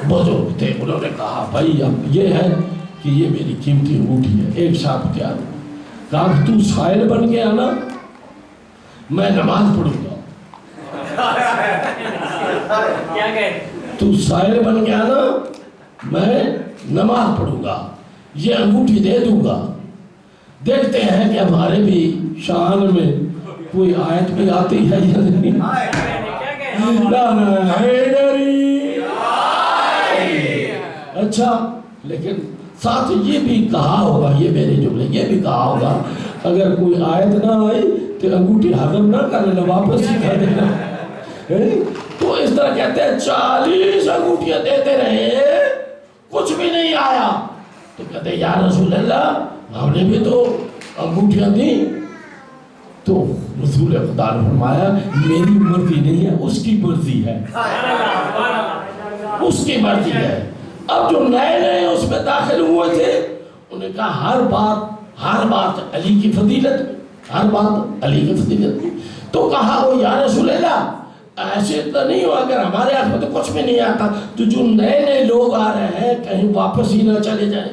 S8: بزرگ تھے، انہوں نے کہا بھائی اب یہ ہے کہ یہ میری قیمتی انگوٹھی ہے. ایک صاحب کیا کہا کہ تو سائل بن گیا نا، میں نماز پڑھوں گا. تو سائل بن گیا نا، میں نماز پڑھوں گا، یہ انگوٹھی دے دوں گا. دیکھتے ہیں کہ ہمارے بھی شان میں کوئی آیت بھی آتی ہے یا نہیں. اچھا، لیکن ساتھ یہ بھی کہا ہوگا، یہ میرے جملے یہ بھی کہا ہوگا اگر کوئی آیت نہ آئی تو انگوٹھی ہضم نہ کر لینا، واپس ہی کر دینا. تو اس طرح کہتے ہیں 40 انگوٹھیاں دیتے رہے، کچھ بھی نہیں آیا. تو کہتے ہیں یا رسول اللہ ہم نے بھی تو انگوٹھیاں دی. تو رسول خدا نے فرمایا میری مرضی نہیں ہے، اس کی مرضی ہے، اس کی مرضی ہے. اب جو نئے نئے اس میں داخل ہوئے تھے انہوں نے کہا ہر بات علی کی فضیلت، ہر بات علی کی فضیلت. تو کہا وہ یا رسول اللہ ایسے تو نہیں ہو، اگر ہمارے ہاتھ میں تو کچھ بھی نہیں آتا تو جو نئے نئے لوگ آ رہے ہیں کہیں واپس ہی نہ چلے جائیں،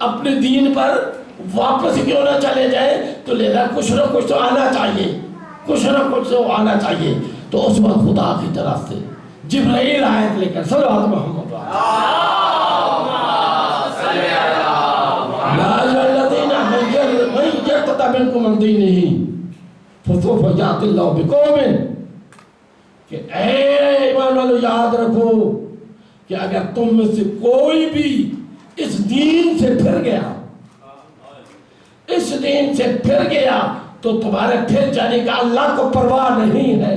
S8: اپنے دین پر واپس کیوں نہ چلے جائیں. تو لہذا کچھ نہ کچھ تو آنا چاہیے، کچھ نہ کچھ تو آنا چاہیے. تو اس وقت خدا کی طرف سے جبرائیل آیت لے کر صلوات محمد کہ اے ایمان والو یاد رکھو کہ اگر تم میں سے کوئی بھی اس دین سے پھر گیا تو تمہارے پھر جانے کا اللہ کو پرواہ نہیں ہے.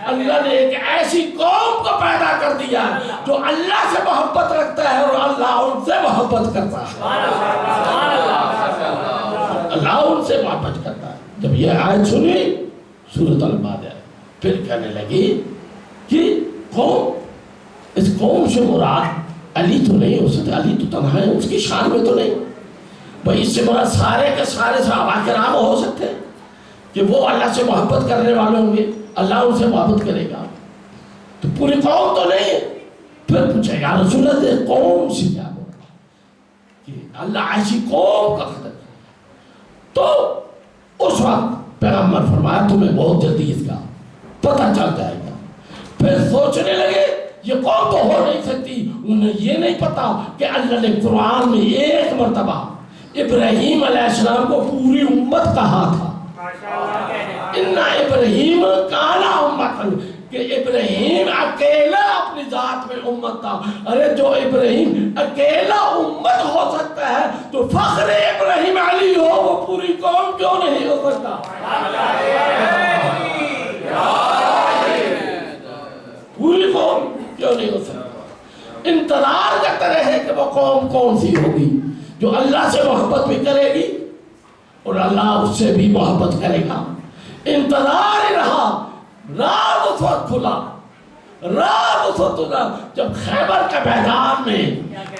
S8: اللہ نے ایک ایسی قوم کو پیدا کر دیا جو اللہ سے محبت رکھتا ہے اور اللہ ان سے محبت کرتا ہے. اللہ ان سے محبت کرتا ہے. جب یہ آیت سنی سورۃ المائدہ، پھر کہنے لگی کہ اس قوم سے مراد علی تو نہیں ہو سکتے، علی تو تنہا ہے، اس کی شان میں تو نہیں. بھائی اس سے مراد سارے کے سارے صحابہ کرام ہو سکتے ہیں کہ وہ اللہ سے محبت کرنے والے ہوں گے، اللہ ان سے محبت کرے گا. تو پوری قوم تو نہیں. پھر پوچھے یا رسول اللہ قوم سے کیا بولا کہ اللہ ایسی قوم کا خطر کرے. تو اس وقت پیغمبر فرمایا تمہیں بہت جلدی اس کا پتہ چل جائے گا. پھر سوچنے لگے یہ قوم تو ہو نہیں سکتی. انہیں یہ نہیں پتا کہ اللہ نے قرآن میں ایک مرتبہ ابراہیم علیہ السلام کو پوری امت کہا تھا. اِنَّ ابراہیم کانا امت، کہ ابراہیم اکیلا اپنی ذات میں امت تھا. ارے جو ابراہیم اکیلا امت ہو سکتا ہے تو فخر ابراہیم علی ہو، وہ پوری قوم کیوں نہیں ہو سکتا؟ پوری قوم کیوں نہیں ہو سکتا؟ انتظار کرتے رہے کہ وہ قوم کون سی ہوگی جو اللہ سے محبت بھی کرے گی اور اللہ اس سے بھی محبت کرے گا. انتظار ہی رہا. رات اس وقت کھلا، رات اس وقت کھلا جب خیبر کے میدان میں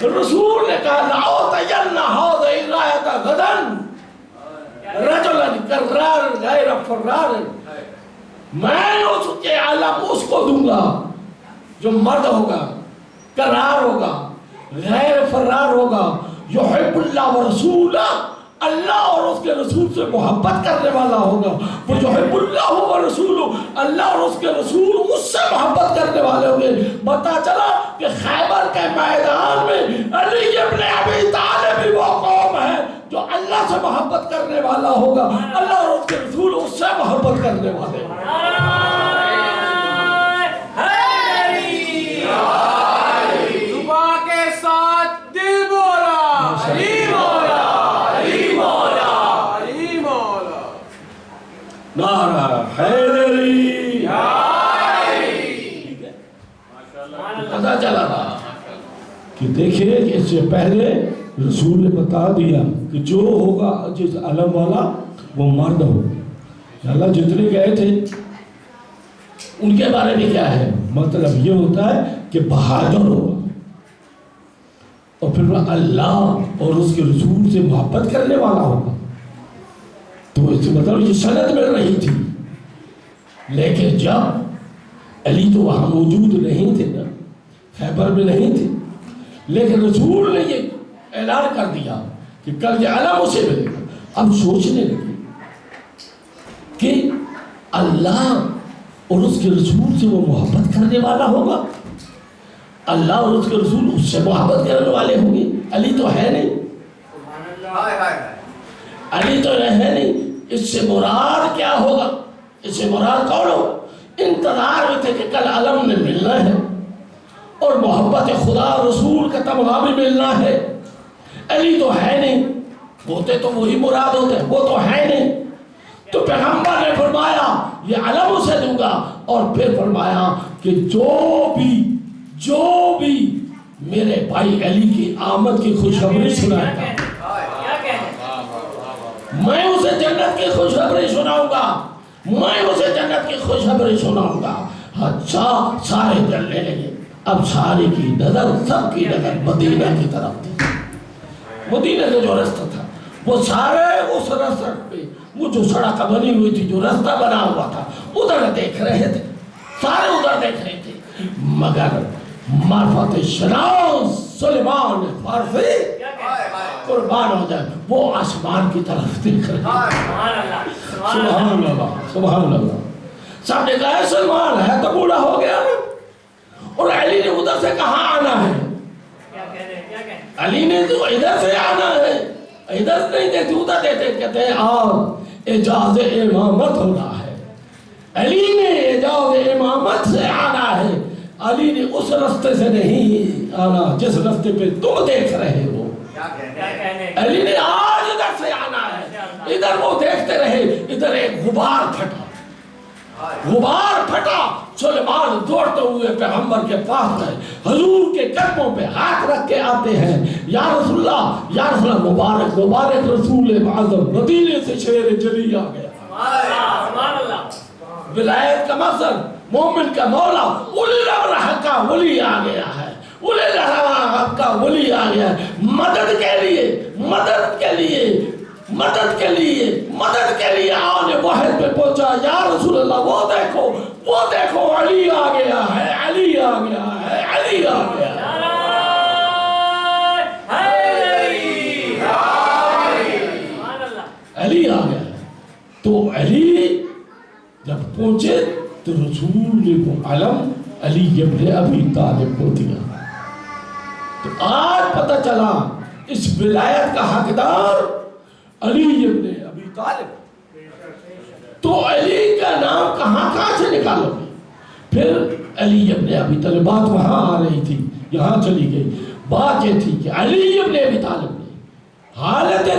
S8: رسول نے کہا لَأُعْطِيَنَّ هَٰذِهِ الرَّايَةَ غَدًا رَجُلًا كَرَّارٍ غَيْرَ فَرَّارٍ. میں اس کے علم اس کو دوں گا جو مرد ہوگا، کرار ہوگا، غیر فرار ہوگا، یحب اللہ ورسولہ، اللہ اور اس کے رسول سے محبت کرنے والا ہوگا. وہ یحب اللہ ورسولہ، اللہ اور اس کے رسول اس سے محبت کرنے والے ہوں گے. پتا چلا کہ خیبر کے میدان میں علی ابن ابی طالب بھی وہ قوم ہے جو اللہ سے محبت کرنے والا ہوگا، اللہ اور اس کے رسول اس سے محبت کرنے والے. نعرہ حیدری. کہ دیکھیں کہ اس سے پہلے رسول نے بتا دیا کہ جو ہوگا جس علم والا وہ مرد ہو. اللہ جتنے گئے تھے ان کے بارے میں کیا ہے؟ مطلب یہ ہوتا ہے کہ بہادر ہوگا اور پھر وہ اللہ اور اس کے رسول سے محبت کرنے والا ہوگا. تو اس سے مطلب یہ سند مل رہی تھی. لیکن جب علی تو وہاں موجود نہیں تھے نا، خیبر میں نہیں تھے، لیکن رسول نے یہ اعلان کر دیا کہ کل یہ علم اسے ملے گا. اب سوچنے لگے کہ اللہ اور اس کے رسول سے وہ محبت کرنے والا ہوگا، اللہ اور اس کے رسول اس سے محبت کرنے والے ہوں گے. علی تو ہے نہیں، علی تو ہے نہیں. اس سے مراد کیا ہوگا؟ اس سے مراد کون ہو؟ انتظار میں تھے کہ کل علم نے ملنا ہے اور محبت خدا اور رسول کا تمغہ بھی ملنا ہے. علی تو ہے نہیں، ہوتے تو وہی مراد ہوتے، وہ تو ہے نہیں. تو پیغمبر نے فرمایا یہ علم اسے دوں گا، اور پھر فرمایا کہ جو بھی میرے بھائی علی کی آمد کی خوشخبری سنائے گا میں اسے جنت کی خوشخبری سناؤں گا، میں اسے جنت کی خوشخبری سناؤں گا. اچھا سارے چلنے لگے. اب سارے کی نظر، سب کی نظر مدینہ کی طرف تھی. مدینہ کا جو رستہ تھا وہ سارے اس رستہ پہ، وہ جو سڑک بنی ہوئی تھی، جو رستہ بنا ہوا تھا، ادھر دیکھ رہے تھے. سارے ادھر دیکھ رہے تھے. مگر معرفت شناس سلیمان فارسی قربان ہو جائے، وہ آسمان کی طرف دیکھ رہے ہیں. سبحان اللہ سبحان اللہ. سب نے کہا سلمان ہے تو بوڑھا ہو گیا، اور علی نے ادھر سے کہاں آنا ہے؟ علی نے تو ادھر سے آنا ہے، ادھر نہیں دیتے ادھر دیتے. کہتے ہیں اور اجاز امامت ہونا ہے. علی نے اجاز امامت سے آنا ہے. علی نے اس رستے سے نہیں آنا جس رستے پہ تم دیکھ رہے ہو. علی نے آج ادھر سے آنا ہے. ادھر وہ دیکھتے رہے، ادھر ایک غبار پھٹا. سلیمان دوڑتے ہوئے پیغمبر کے پاس گئے، حضور کے قدموں پہ ہاتھ رکھ کے آتے ہیں. یا رسول اللہ، یا رسول اللہ، مبارک مبارک رسول معظم، مدینے سے شیر جلی آ گیا. ولایت کا مقصد، مومن کا مولا، اولی الامر کا ولی آ گیا ہے. اولی الامر کا ولی آ گیا ہے. مدد کے لیے آنے واحد پہ پہنچا. یا رسول اللہ وہ دیکھو علی آ گیا ہے، علی آ گیا ہے، علی آ گیا ہے. علی آ گیا ہے. تو علی جب پہنچے تو رسول نے وہ علم علی ابن ابی طالب کو دیا. تو آج پتہ چلا اس ولایت کا حقدار علی ابن ابی طالب. تو علی کا نام کہاں سے نکالو گے؟ پھر علی ابن ابی طالب، بات وہاں آ رہی تھی، یہاں چلی گئی. بات یہ تھی کہ علی ابن ابی طالب نے حالت